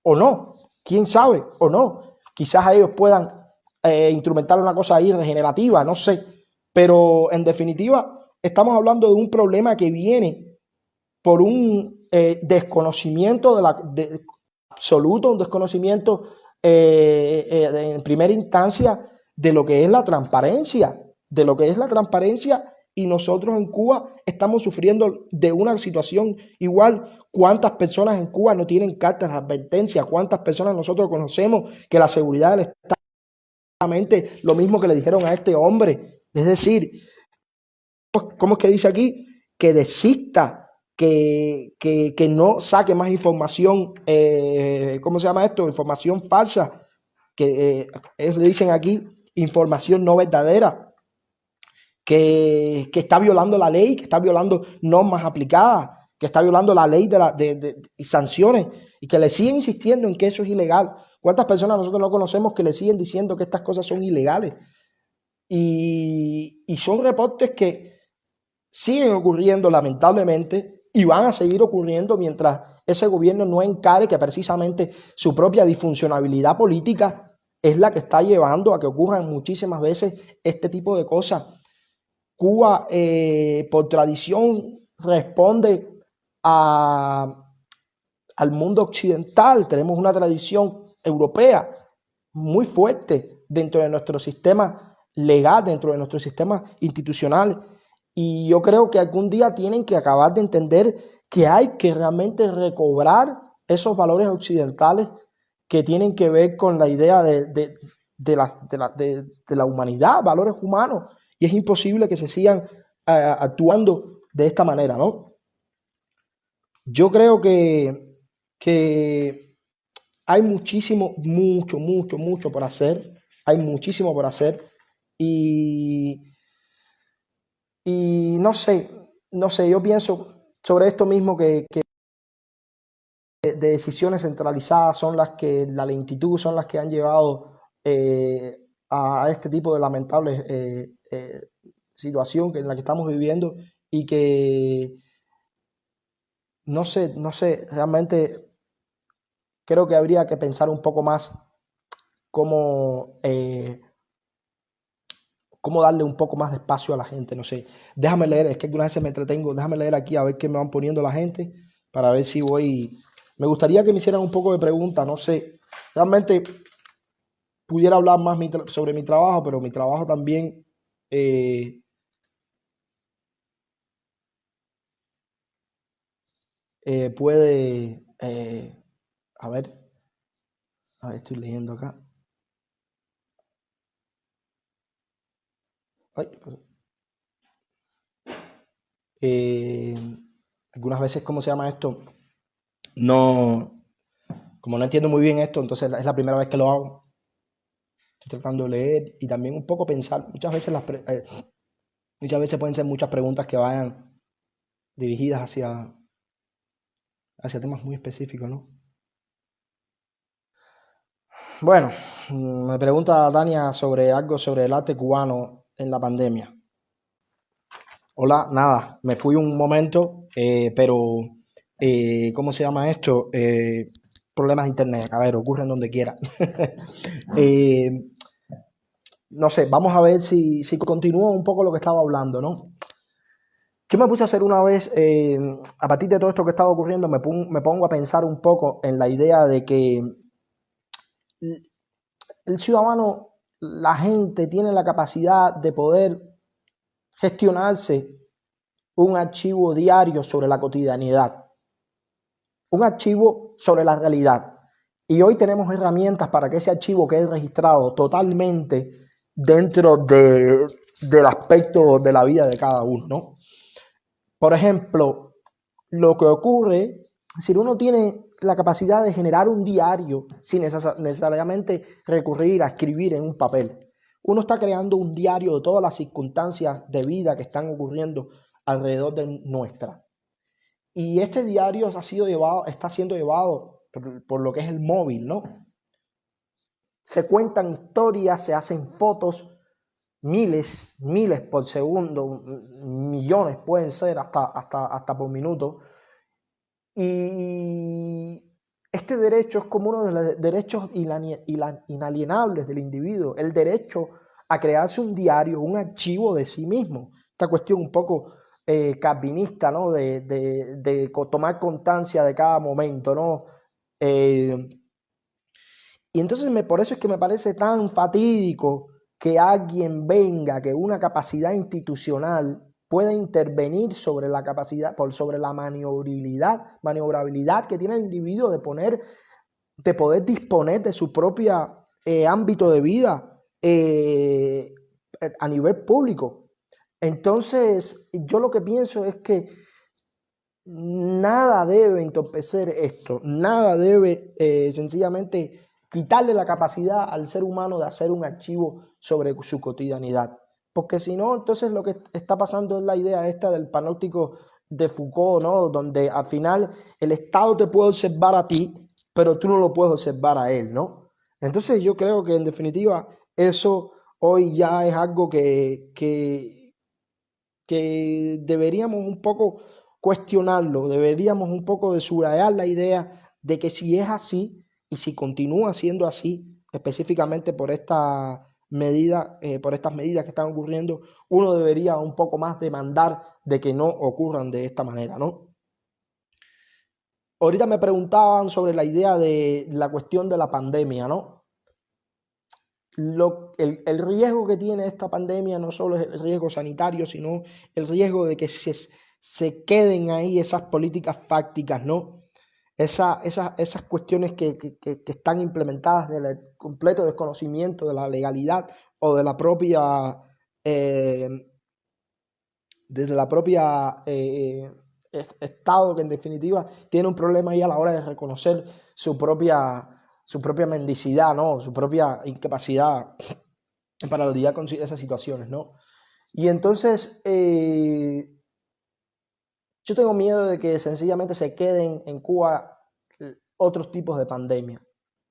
O no, quién sabe, o no. Quizás ellos puedan instrumentar una cosa ahí regenerativa, no sé. Pero en definitiva, estamos hablando de un problema que viene por un desconocimiento absoluto, un desconocimiento en primera instancia de lo que es la transparencia, y nosotros en Cuba estamos sufriendo de una situación igual. ¿Cuántas personas en Cuba no tienen cartas de advertencia? ¿Cuántas personas nosotros conocemos que la seguridad del Estado es lo mismo que le dijeron a este hombre? Es decir, ¿cómo es que dice aquí? Que desista, que no saque más información, ¿cómo se llama esto? Información falsa, que ellos le dicen aquí información no verdadera, que está violando la ley, que está violando normas aplicadas, que está violando la ley de sanciones, y que le siguen insistiendo en que eso es ilegal. ¿Cuántas personas nosotros no conocemos que le siguen diciendo que estas cosas son ilegales? Y son reportes que siguen ocurriendo lamentablemente y van a seguir ocurriendo mientras ese gobierno no encare que precisamente su propia disfuncionabilidad política es la que está llevando a que ocurran muchísimas veces este tipo de cosas. Cuba, por tradición, responde al mundo occidental. Tenemos una tradición europea muy fuerte dentro de nuestro sistema legal, dentro de nuestro sistema institucional. Y yo creo que algún día tienen que acabar de entender que hay que realmente recobrar esos valores occidentales que tienen que ver con la idea de la humanidad, valores humanos. Y es imposible que se sigan actuando de esta manera, ¿no? Yo creo que hay mucho por hacer. Hay muchísimo por hacer. Y no sé, yo pienso sobre esto mismo que de decisiones centralizadas son las que, la lentitud son las que han llevado a este tipo de lamentables situación en la que estamos viviendo, y que no sé, realmente creo que habría que pensar un poco más cómo darle un poco más de espacio a la gente, no sé. Déjame leer, es que algunas veces me entretengo, déjame leer aquí a ver qué me van poniendo la gente, para ver si me gustaría que me hicieran un poco de preguntas, no sé. Realmente pudiera hablar más sobre mi trabajo, pero mi trabajo también puede, a ver, estoy leyendo acá. Ay, algunas veces, ¿cómo se llama esto? Como no entiendo muy bien esto, entonces es la primera vez que lo hago. Estoy tratando de leer y también un poco pensar. Muchas veces pueden ser muchas preguntas que vayan dirigidas hacia temas muy específicos, ¿no? Bueno, me pregunta Tania sobre algo sobre el arte cubano en la pandemia. Hola, nada, me fui un momento, pero ¿cómo se llama esto? Problemas de internet, a ver, ocurren donde quiera. Eh, no sé, vamos a ver si continúo un poco lo que estaba hablando, ¿no? Yo me puse a hacer una vez, a partir de todo esto que estaba ocurriendo, me pongo a pensar un poco en la idea de que el ciudadano, la gente tiene la capacidad de poder gestionarse un archivo diario sobre la cotidianidad, un archivo sobre la realidad. Y hoy tenemos herramientas para que ese archivo quede registrado totalmente dentro del aspecto de la vida de cada uno, ¿no? Por ejemplo, lo que ocurre, si uno tiene la capacidad de generar un diario sin necesariamente recurrir a escribir en un papel, uno está creando un diario de todas las circunstancias de vida que están ocurriendo alrededor de nuestra. Y este diario está siendo llevado por lo que es el móvil, ¿no? Se cuentan historias, se hacen fotos, miles por segundo, millones pueden ser hasta por minuto. Y este derecho es como uno de los derechos inalienables del individuo, el derecho a crearse un diario, un archivo de sí mismo. Esta cuestión un poco calvinista, ¿no? De tomar constancia de cada momento, ¿no? Y entonces por eso es que me parece tan fatídico que alguien venga, que una capacidad institucional pueda intervenir sobre la capacidad, sobre la maniobrabilidad que tiene el individuo de poder disponer de su propio ámbito de vida a nivel público. Entonces, yo lo que pienso es que nada debe entorpecer esto, nada debe sencillamente quitarle la capacidad al ser humano de hacer un archivo sobre su cotidianidad. Porque si no, entonces lo que está pasando es la idea esta del panóptico de Foucault, ¿no? Donde al final el Estado te puede observar a ti, pero tú no lo puedes observar a él, ¿no? Entonces yo creo que en definitiva eso hoy ya es algo que deberíamos un poco cuestionarlo, deberíamos un poco de subrayar la idea de que si es así y si continúa siendo así, específicamente por estas medidas que están ocurriendo, uno debería un poco más demandar de que no ocurran de esta manera, ¿no? Ahorita me preguntaban sobre la idea de la cuestión de la pandemia, ¿no? El riesgo que tiene esta pandemia no solo es el riesgo sanitario, sino el riesgo de que se queden ahí esas políticas fácticas, ¿no? Esas cuestiones que están implementadas del completo desconocimiento de la legalidad o de la propia, desde la propia Estado, que en definitiva tiene un problema ahí a la hora de reconocer su propia mendicidad, ¿no? Su propia incapacidad para lidiar con esas situaciones, ¿no? Y entonces yo tengo miedo de que sencillamente se queden en Cuba otros tipos de pandemia.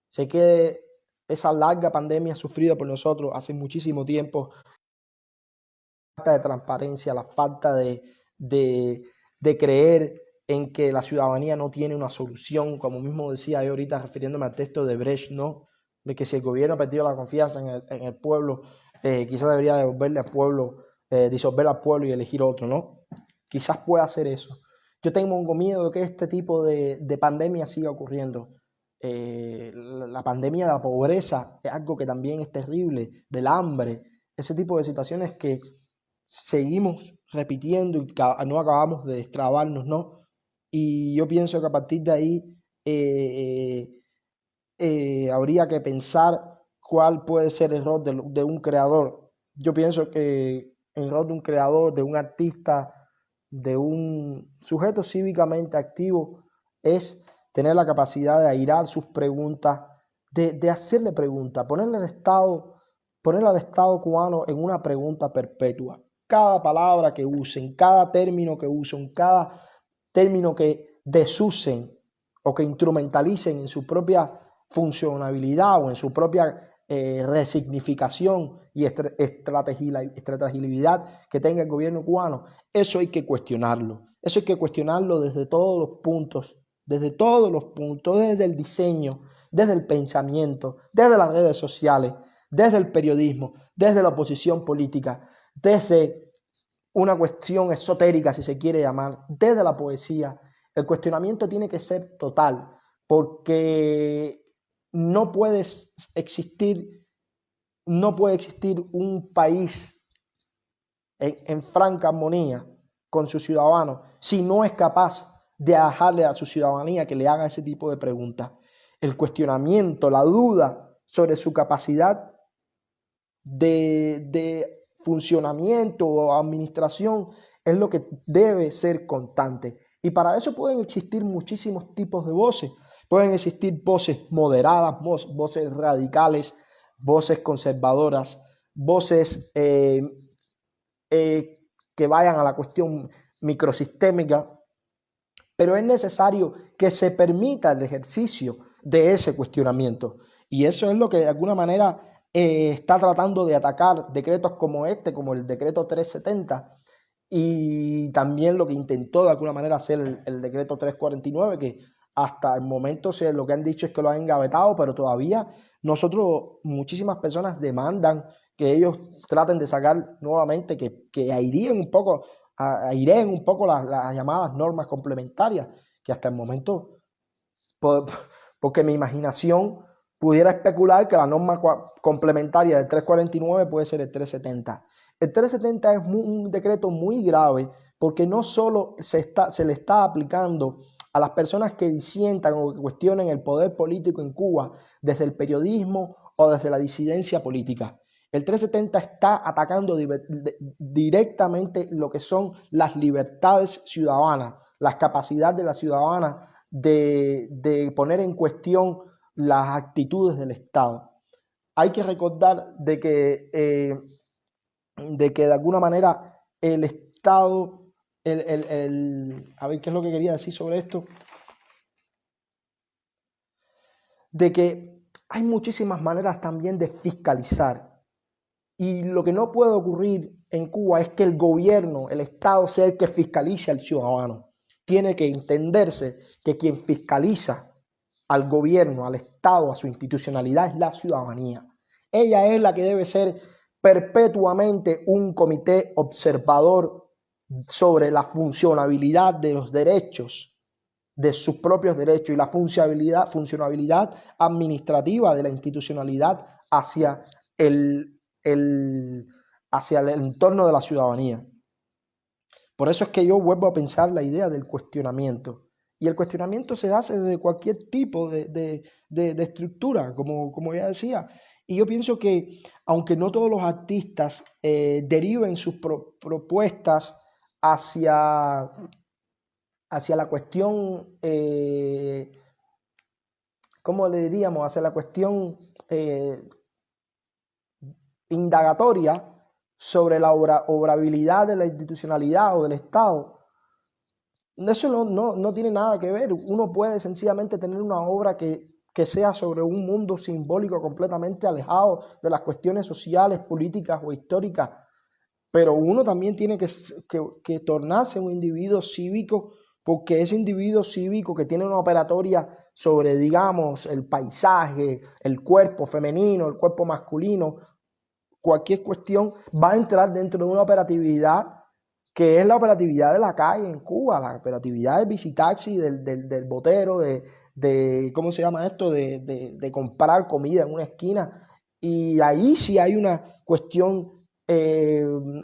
Se quede esa larga pandemia sufrida por nosotros hace muchísimo tiempo, la falta de transparencia, la falta de creer en que la ciudadanía no tiene una solución, como mismo decía yo ahorita refiriéndome al texto de Brecht, ¿no? De que si el gobierno ha perdido la confianza en el pueblo, quizás debería devolverle al pueblo, disolver al pueblo y elegir otro, ¿no? Quizás pueda hacer eso. Yo tengo miedo de que este tipo de pandemia siga ocurriendo. La pandemia de la pobreza es algo que también es terrible, del hambre, ese tipo de situaciones que seguimos repitiendo y no acabamos de destrabarnos, ¿no? Y yo pienso que a partir de ahí habría que pensar cuál puede ser el rol de un creador. Yo pienso que el rol de un creador, de un artista, de un sujeto cívicamente activo es tener la capacidad de airar sus preguntas, de hacerle preguntas, ponerle al Estado cubano en una pregunta perpetua. Cada palabra que usen, cada término que usen, cada término que desusen, o que instrumentalicen en su propia funcionabilidad o en su propia resignificación y estrategibilidad que tenga el gobierno cubano, eso hay que cuestionarlo. Eso hay que cuestionarlo desde todos los puntos, desde el diseño, desde el pensamiento, desde las redes sociales, desde el periodismo, desde la oposición política, desde una cuestión esotérica, si se quiere llamar, desde la poesía. El cuestionamiento tiene que ser total, porque no puede existir un país en franca armonía con sus ciudadanos si no es capaz de dejarle a su ciudadanía que le haga ese tipo de preguntas. El cuestionamiento, la duda sobre su capacidad de funcionamiento o administración es lo que debe ser constante. Y para eso pueden existir muchísimos tipos de voces. Pueden existir voces moderadas, voces radicales, voces conservadoras, voces que vayan a la cuestión microsistémica, pero es necesario que se permita el ejercicio de ese cuestionamiento. Y eso es lo que de alguna manera está tratando de atacar decretos como este, como el decreto 370, y también lo que intentó de alguna manera hacer el decreto 349, que hasta el momento lo que han dicho es que lo han engavetado, pero todavía muchísimas personas demandan que ellos traten de sacar nuevamente, que aireen un poco las llamadas normas complementarias, que hasta el momento, porque mi imaginación pudiera especular que la norma complementaria del 349 puede ser el 370. El 370 es un decreto muy grave porque no solo se le está aplicando a las personas que disientan o que cuestionen el poder político en Cuba desde el periodismo o desde la disidencia política. El 370 está atacando directamente lo que son las libertades ciudadanas, las capacidades de la ciudadana de poner en cuestión las actitudes del Estado. Hay que recordar de que de alguna manera el Estado, a ver qué es lo que quería decir sobre esto, de que hay muchísimas maneras también de fiscalizar. Y lo que no puede ocurrir en Cuba es que el gobierno, el Estado, sea el que fiscalice al ciudadano. Tiene que entenderse que quien fiscaliza al gobierno, al Estado, a su institucionalidad es la ciudadanía. Ella es la que debe ser perpetuamente un comité observador sobre la funcionabilidad de los derechos, de sus propios derechos y la funcionabilidad administrativa de la institucionalidad hacia el entorno de la ciudadanía. Por eso es que yo vuelvo a pensar la idea del cuestionamiento. Y el cuestionamiento se hace desde cualquier tipo de estructura, como ya decía. Y yo pienso que, aunque no todos los artistas deriven sus propuestas hacia la cuestión, ¿cómo le diríamos? Hacia la cuestión indagatoria sobre la obrabilidad de la institucionalidad o del Estado. Eso no tiene nada que ver. Uno puede sencillamente tener una obra que sea sobre un mundo simbólico completamente alejado de las cuestiones sociales, políticas o históricas, pero uno también tiene que tornarse un individuo cívico, porque ese individuo cívico que tiene una operatoria sobre, digamos, el paisaje, el cuerpo femenino, el cuerpo masculino, cualquier cuestión va a entrar dentro de una operatividad que es la operatividad de la calle en Cuba, la operatividad del visitaxi, del botero, de ¿cómo se llama esto? De comprar comida en una esquina. Y ahí sí hay una cuestión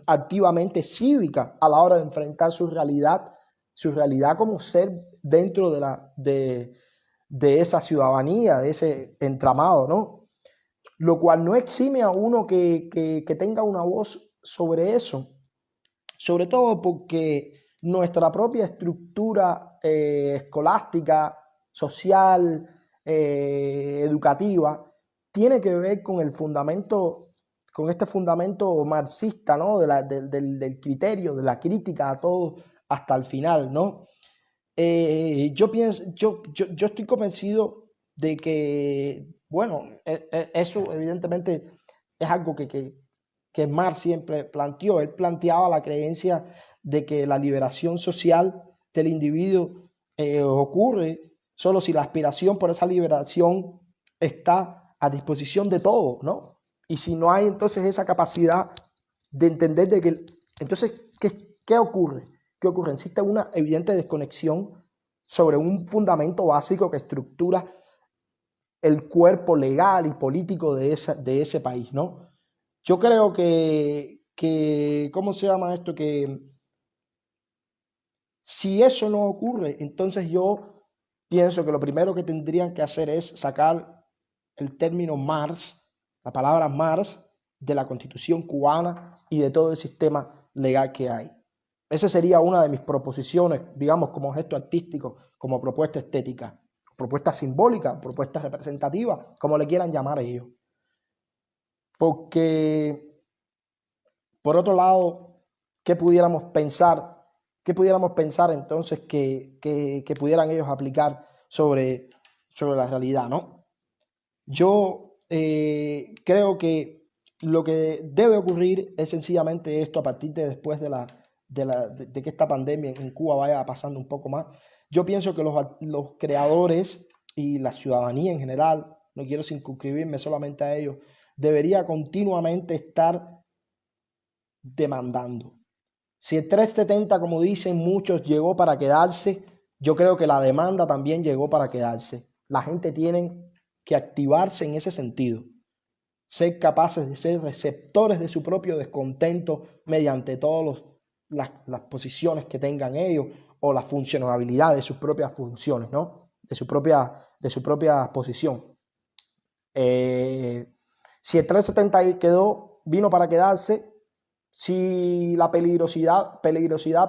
activamente cívica a la hora de enfrentar su realidad como ser dentro de esa ciudadanía, de ese entramado, ¿no? Lo cual no exime a uno que tenga una voz sobre eso, sobre todo porque nuestra propia estructura escolástica, social, educativa, tiene que ver con el fundamento, con este fundamento marxista, ¿no? del criterio, de la crítica a todo hasta el final, ¿no? Yo estoy convencido de que, bueno, eso evidentemente es algo que Marx siempre planteó. Él planteaba la creencia de que la liberación social del individuo ocurre solo si la aspiración por esa liberación está a disposición de todos, ¿no? Y si no hay entonces esa capacidad de entender de que, entonces, ¿qué ocurre? ¿Qué ocurre? Existe una evidente desconexión sobre un fundamento básico que estructura el cuerpo legal y político de ese país, ¿no? Yo creo ¿cómo se llama esto? Que si eso no ocurre, entonces yo pienso que lo primero que tendrían que hacer es sacar el término Marx, la palabra Marx, de la Constitución cubana y de todo el sistema legal que hay. Esa sería una de mis proposiciones, digamos, como gesto artístico, como propuesta estética, propuesta simbólica, propuesta representativa, como le quieran llamar ellos. Porque, por otro lado, ¿qué pudiéramos pensar entonces que pudieran ellos aplicar sobre la realidad, ¿no? Yo creo que lo que debe ocurrir es sencillamente esto a partir de después de que esta pandemia en Cuba vaya pasando un poco más. Yo pienso que los creadores y la ciudadanía en general, no quiero circunscribirme solamente a ellos, debería continuamente estar demandando. Si el 370, como dicen muchos, llegó para quedarse, yo creo que la demanda también llegó para quedarse. La gente tiene que activarse en ese sentido, ser capaces de ser receptores de su propio descontento mediante todas las posiciones que tengan ellos o la funcionabilidad de sus propias funciones, ¿no? De su propia posición. Si el 370 vino para quedarse, si la peligrosidad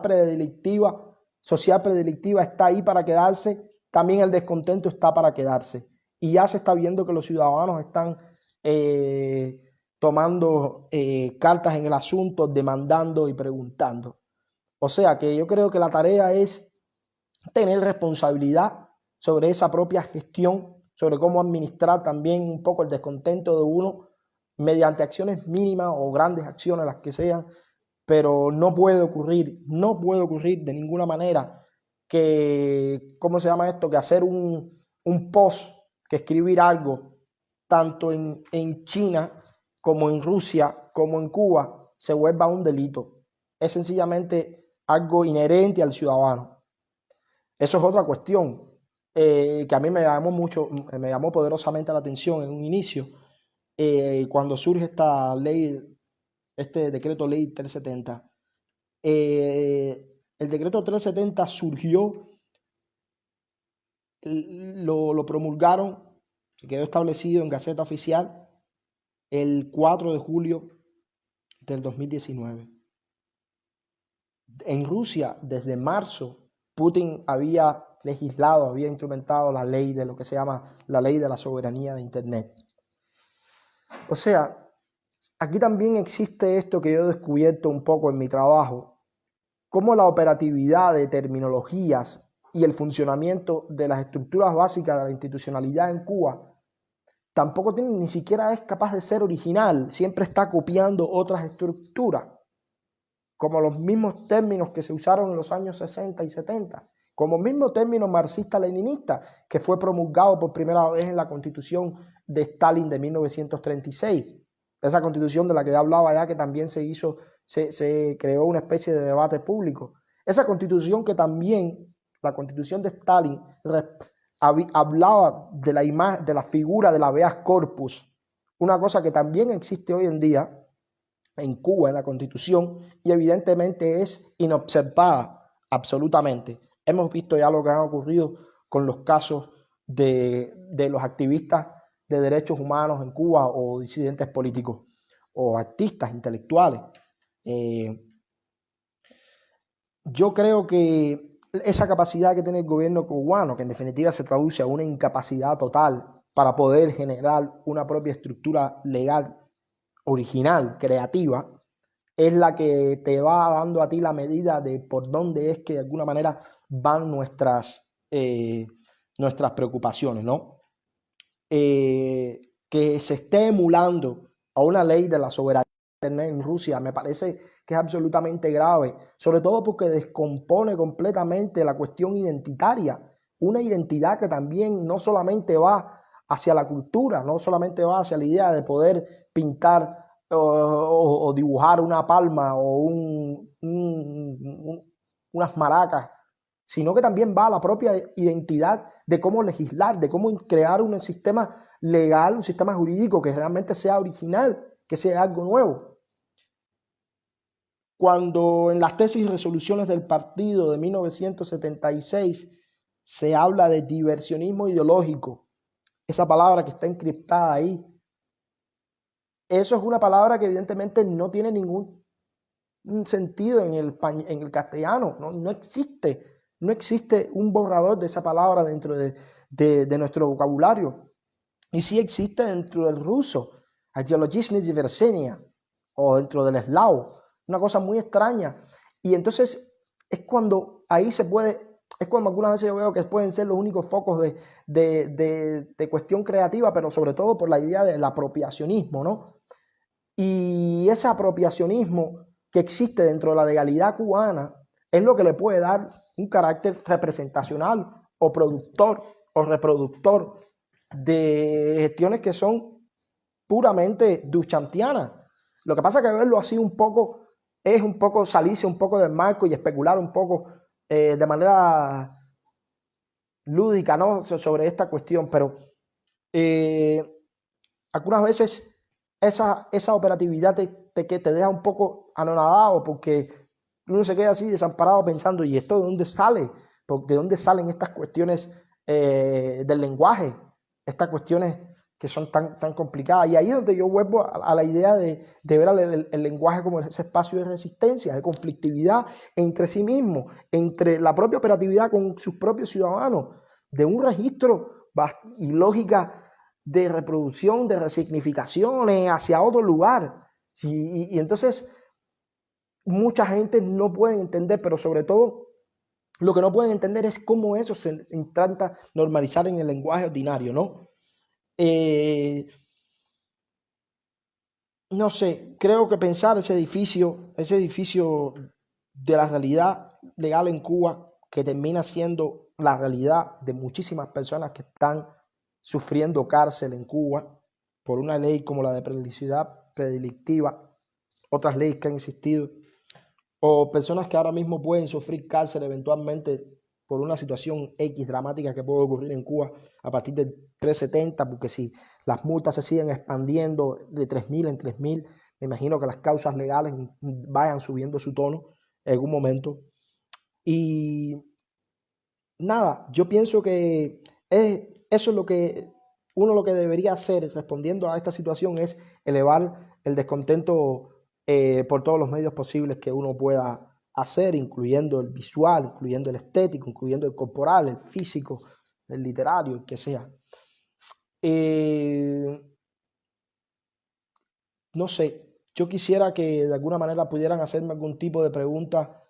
predelictiva, social predelictiva está ahí para quedarse, también el descontento está para quedarse. Y ya se está viendo que los ciudadanos están tomando cartas en el asunto, demandando y preguntando. O sea que yo creo que la tarea es tener responsabilidad sobre esa propia gestión, sobre cómo administrar también un poco el descontento de uno mediante acciones mínimas o grandes acciones, las que sean, pero no puede ocurrir de ninguna manera que, ¿cómo se llama esto? Que hacer un post, que escribir algo, tanto en China como en Rusia, como en Cuba, se vuelva un delito. Es sencillamente algo inherente al ciudadano. Eso es otra cuestión que a mí me llamó poderosamente la atención en un inicio, cuando surge esta ley, este decreto ley 370. El decreto 370 surgió, lo promulgaron, que quedó establecido en Gaceta Oficial el 4 de julio del 2019. En Rusia, desde marzo, Putin había legislado, había implementado la ley de lo que se llama la ley de la soberanía de Internet. O sea, aquí también existe esto que yo he descubierto un poco en mi trabajo, cómo la operatividad de terminologías y el funcionamiento de las estructuras básicas de la institucionalidad en Cuba tampoco ni siquiera es capaz de ser original, siempre está copiando otras estructuras, como los mismos términos que se usaron en los años 60 y 70, como el mismo término marxista-leninista que fue promulgado por primera vez en la Constitución de Stalin de 1936. Esa Constitución de la que hablaba ya, que también se creó una especie de debate público. Esa Constitución que también, la Constitución de Stalin, hablaba de la imagen, de la figura del habeas corpus, una cosa que también existe hoy en día en Cuba, en la Constitución, y evidentemente es inobservada absolutamente. Hemos visto ya lo que ha ocurrido con los casos de los activistas de derechos humanos en Cuba o disidentes políticos o artistas intelectuales. Yo creo que esa capacidad que tiene el gobierno cubano, que en definitiva se traduce a una incapacidad total para poder generar una propia estructura legal original, creativa, es la que te va dando a ti la medida de por dónde es que de alguna manera van nuestras preocupaciones, ¿no? Que se esté emulando a una ley de la soberanía de Internet en Rusia me parece que es absolutamente grave, sobre todo porque descompone completamente la cuestión identitaria, una identidad que también no solamente va hacia la cultura, no solamente va hacia la idea de poder pintar o dibujar una palma o unas maracas, sino que también va a la propia identidad de cómo legislar, de cómo crear un sistema legal, un sistema jurídico que realmente sea original, que sea algo nuevo. Cuando en las tesis y resoluciones del partido de 1976 se habla de diversionismo ideológico, esa palabra que está encriptada ahí, eso es una palabra que evidentemente no tiene ningún sentido en el castellano, no existe un borrador de esa palabra dentro de nuestro vocabulario. Y sí existe dentro del ruso, ideologiczne diversenia, o dentro del eslavo, una cosa muy extraña. Y entonces es cuando ahí se puede, es cuando algunas veces yo veo que pueden ser los únicos focos de cuestión creativa, pero sobre todo por la idea del apropiacionismo, ¿no? Y ese apropiacionismo que existe dentro de la legalidad cubana es lo que le puede dar un carácter representacional o productor o reproductor de gestiones que son puramente duchampianas. Lo que pasa es que verlo así es un poco salirse un poco del marco y especular un poco de manera lúdica, ¿no? Sobre esta cuestión, pero algunas veces esa operatividad te deja un poco anonadado porque uno se queda así desamparado pensando, ¿y esto de dónde sale? ¿De dónde salen estas cuestiones del lenguaje? Estas cuestiones que son tan complicadas. Y ahí es donde yo vuelvo a la idea de ver el lenguaje como ese espacio de resistencia, de conflictividad entre sí mismo, entre la propia operatividad con sus propios ciudadanos, de un registro y lógica de reproducción, de resignificaciones hacia otro lugar. Y entonces mucha gente no puede entender, pero sobre todo lo que no pueden entender es cómo eso se intenta normalizar en el lenguaje ordinario, ¿no? No sé, creo que pensar ese edificio de la realidad legal en Cuba, que termina siendo la realidad de muchísimas personas que están sufriendo cárcel en Cuba por una ley como la de predilección predelictiva, otras leyes que han existido, o personas que ahora mismo pueden sufrir cárcel eventualmente por una situación X dramática que puede ocurrir en Cuba a partir del 370, porque si las multas se siguen expandiendo de 3.000 en 3.000, me imagino que las causas legales vayan subiendo su tono en algún momento. Y nada, yo pienso que eso es lo que lo que debería hacer respondiendo a esta situación es elevar el descontento por todos los medios posibles que uno pueda hacer, incluyendo el visual, incluyendo el estético, incluyendo el corporal, el físico, el literario, el que sea. No sé, yo quisiera que de alguna manera pudieran hacerme algún tipo de pregunta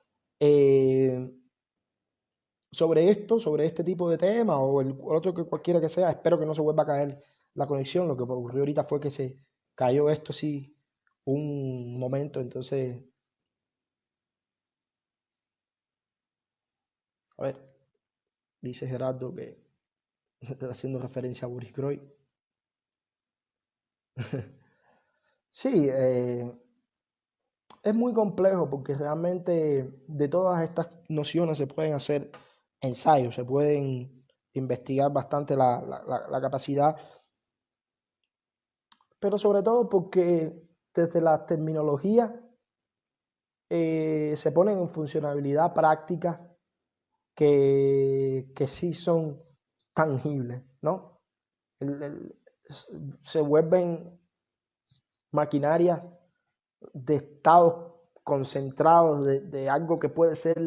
sobre esto, sobre este tipo de tema o el otro que cualquiera que sea. Espero que no se vuelva a caer la conexión. Lo que ocurrió ahorita fue que se cayó esto sí un momento, entonces, a ver, dice Gerardo que está haciendo referencia a Boris Groy. Sí, es muy complejo porque realmente de todas estas nociones se pueden hacer ensayos, se pueden investigar bastante la capacidad, pero sobre todo porque desde la terminología se ponen en funcionabilidad prácticas que sí son tangibles, ¿no? Se vuelven maquinarias de estados concentrados de algo que puede ser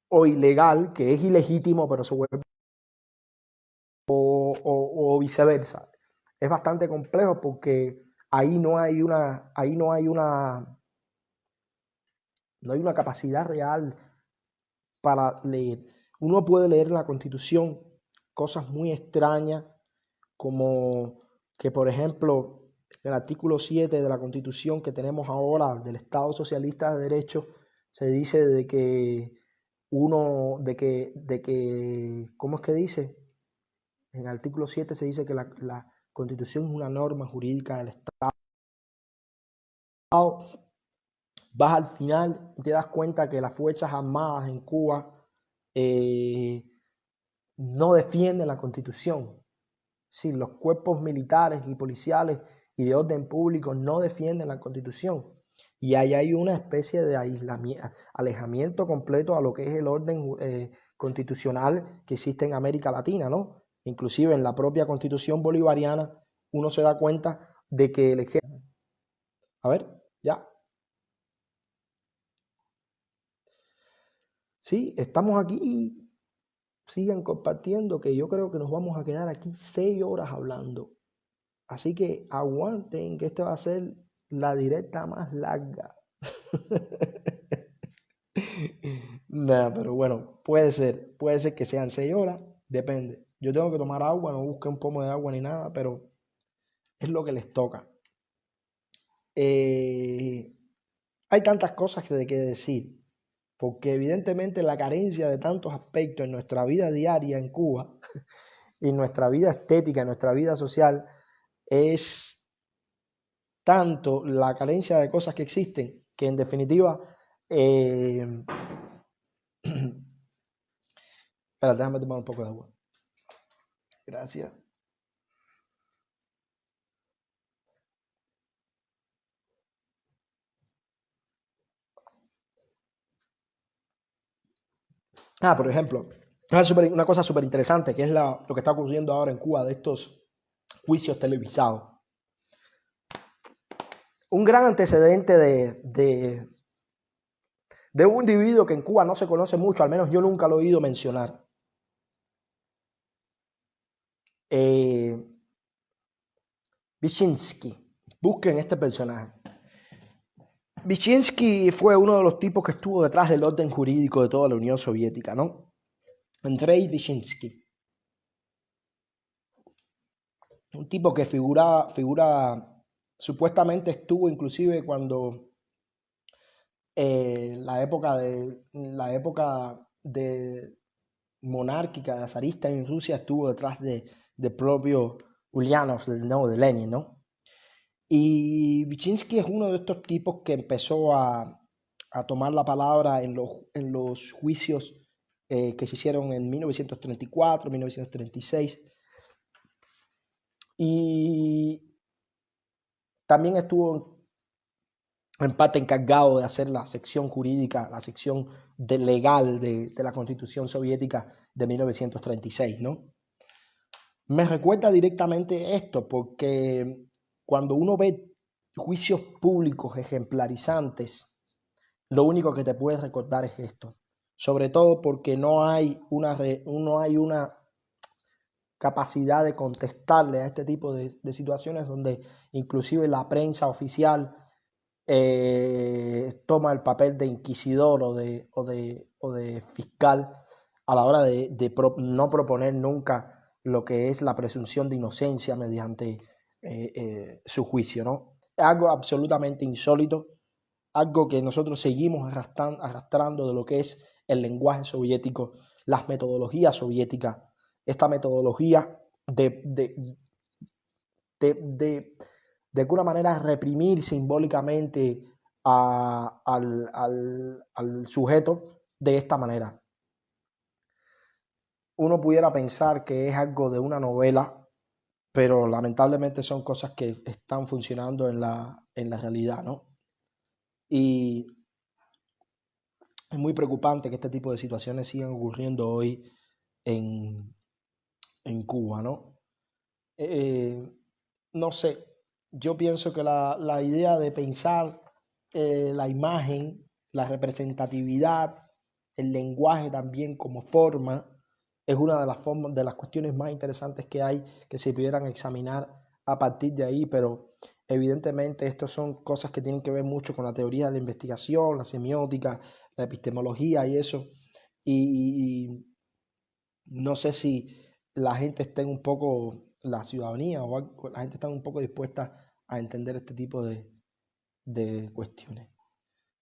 o ilegal, que es ilegítimo, pero se vuelve o viceversa. Es bastante complejo porque ahí no hay una capacidad real para leer. Uno puede leer en la Constitución cosas muy extrañas, como que, por ejemplo, el artículo 7 de la Constitución que tenemos ahora del Estado Socialista de Derecho, se dice de que ¿cómo es que dice? En el artículo 7 se dice que la Constitución es una norma jurídica del Estado. Vas al final y te das cuenta que las Fuerzas Armadas en Cuba no defienden la Constitución. Sí, los cuerpos militares y policiales y de orden público no defienden la Constitución. Y ahí hay una especie de alejamiento completo a lo que es el orden constitucional que existe en América Latina, ¿no? Inclusive en la propia Constitución bolivariana uno se da cuenta de que el ejército... A ver, ya. Sí, estamos aquí y sigan compartiendo, que yo creo que nos vamos a quedar aquí 6 horas hablando. Así que aguanten, que esta va a ser la directa más larga. Nada, pero bueno, puede ser que sean 6 horas, depende. Yo tengo que tomar agua, no busqué un pomo de agua ni nada, pero es lo que les toca. Hay tantas cosas que decir, porque evidentemente la carencia de tantos aspectos en nuestra vida diaria en Cuba, en nuestra vida estética, en nuestra vida social, es tanto la carencia de cosas que existen, que en definitiva... Espera, déjame tomar un poco de agua. Gracias. Por ejemplo, una cosa súper interesante, que es lo que está ocurriendo ahora en Cuba de estos juicios televisados. Un gran antecedente de un individuo que en Cuba no se conoce mucho, al menos yo nunca lo he oído mencionar. Vyshinsky. Busquen este personaje. Vyshinsky fue uno de los tipos que estuvo detrás del orden jurídico de toda la Unión Soviética, ¿no? Andrei Vyshinsky. Un tipo que supuestamente estuvo inclusive cuando la época de monárquica, de zarista en Rusia, estuvo detrás de propio Ulyanov, de Lenin, ¿no? Y Vyshinsky es uno de estos tipos que empezó a tomar la palabra en los juicios que se hicieron en 1934, 1936. Y también estuvo en parte encargado de hacer la sección jurídica, la sección legal de la Constitución Soviética de 1936, ¿no? Me recuerda directamente esto porque cuando uno ve juicios públicos ejemplarizantes, lo único que te puede recordar es esto. Sobre todo porque no hay una capacidad de contestarle a este tipo de situaciones donde inclusive la prensa oficial toma el papel de inquisidor o de fiscal a la hora de no proponer nunca lo que es la presunción de inocencia mediante su juicio, ¿no? Es algo absolutamente insólito, algo que nosotros seguimos arrastrando de lo que es el lenguaje soviético, las metodologías soviéticas, esta metodología de alguna manera reprimir simbólicamente al sujeto de esta manera. Uno pudiera pensar que es algo de una novela, pero lamentablemente son cosas que están funcionando en la realidad, ¿no? Y es muy preocupante que este tipo de situaciones sigan ocurriendo hoy en Cuba, ¿no? No sé, yo pienso que la idea de pensar la imagen, la representatividad, el lenguaje también como forma, es una de las cuestiones más interesantes que hay, que se pudieran examinar a partir de ahí, pero Evidentemente, estas son cosas que tienen que ver mucho con la teoría de la investigación, la semiótica, la epistemología y eso. Y no sé si la gente esté un poco, la ciudadanía o la gente está un poco dispuesta a entender este tipo de cuestiones.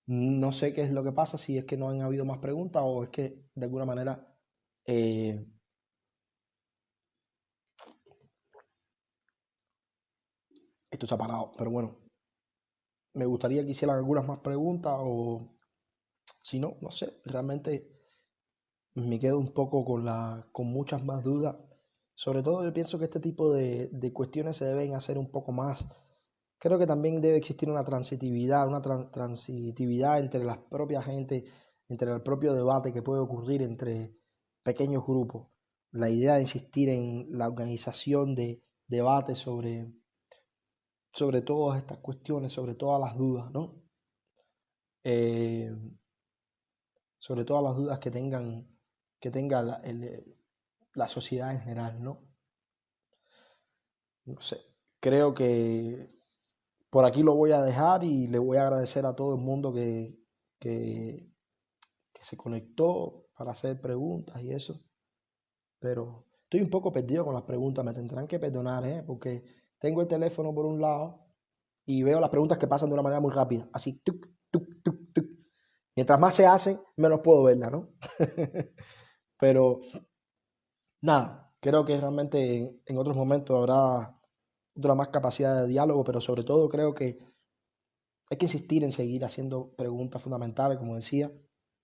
No sé qué es lo que pasa, si es que no han habido más preguntas o es que de alguna manera eh, esto se ha parado. Pero bueno, me gustaría que hicieran algunas más preguntas o si no, no sé, realmente me quedo un poco con muchas más dudas. Sobre todo yo pienso que este tipo de cuestiones se deben hacer un poco más. Creo que también debe existir una transitividad, transitividad entre las propias gente, entre el propio debate que puede ocurrir entre pequeños grupos. La idea de insistir en la organización de debates sobre todas estas cuestiones, sobre todas las dudas, ¿no? Eh, sobre todas las dudas que tenga la sociedad en general, ¿no? No sé, creo que por aquí lo voy a dejar y le voy a agradecer a todo el mundo que, que se conectó para hacer preguntas y eso, pero estoy un poco perdido con las preguntas, me tendrán que perdonar, ¿eh? Porque tengo el teléfono por un lado y veo las preguntas que pasan de una manera muy rápida, así, tuc, tuc, tuc, tuc. Mientras más se hacen, menos puedo verla, ¿no? Pero nada, creo que realmente en otros momentos habrá otra más capacidad de diálogo, pero sobre todo creo que hay que insistir en seguir haciendo preguntas fundamentales, como decía,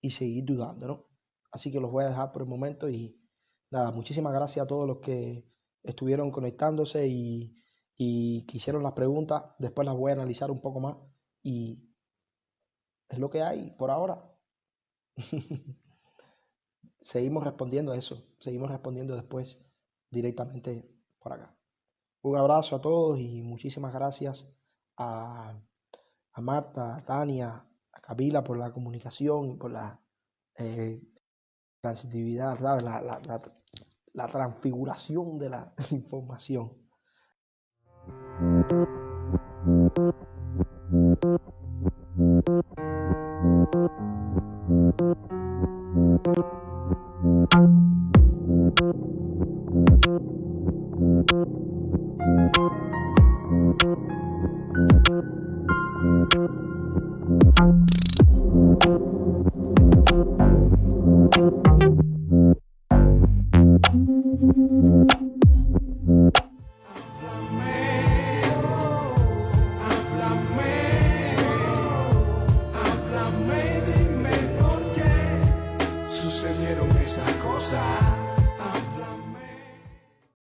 y seguir dudando, ¿no? Así que los voy a dejar por el momento y nada, muchísimas gracias a todos los que estuvieron conectándose y que hicieron las preguntas. Después las voy a analizar un poco más y es lo que hay por ahora. Seguimos respondiendo a eso, seguimos respondiendo después directamente por acá. Un abrazo a todos y muchísimas gracias a, a Marta, a Tania, a Camila por la comunicación, por la eh, transitividad, ¿sabes? La transfiguración de la información.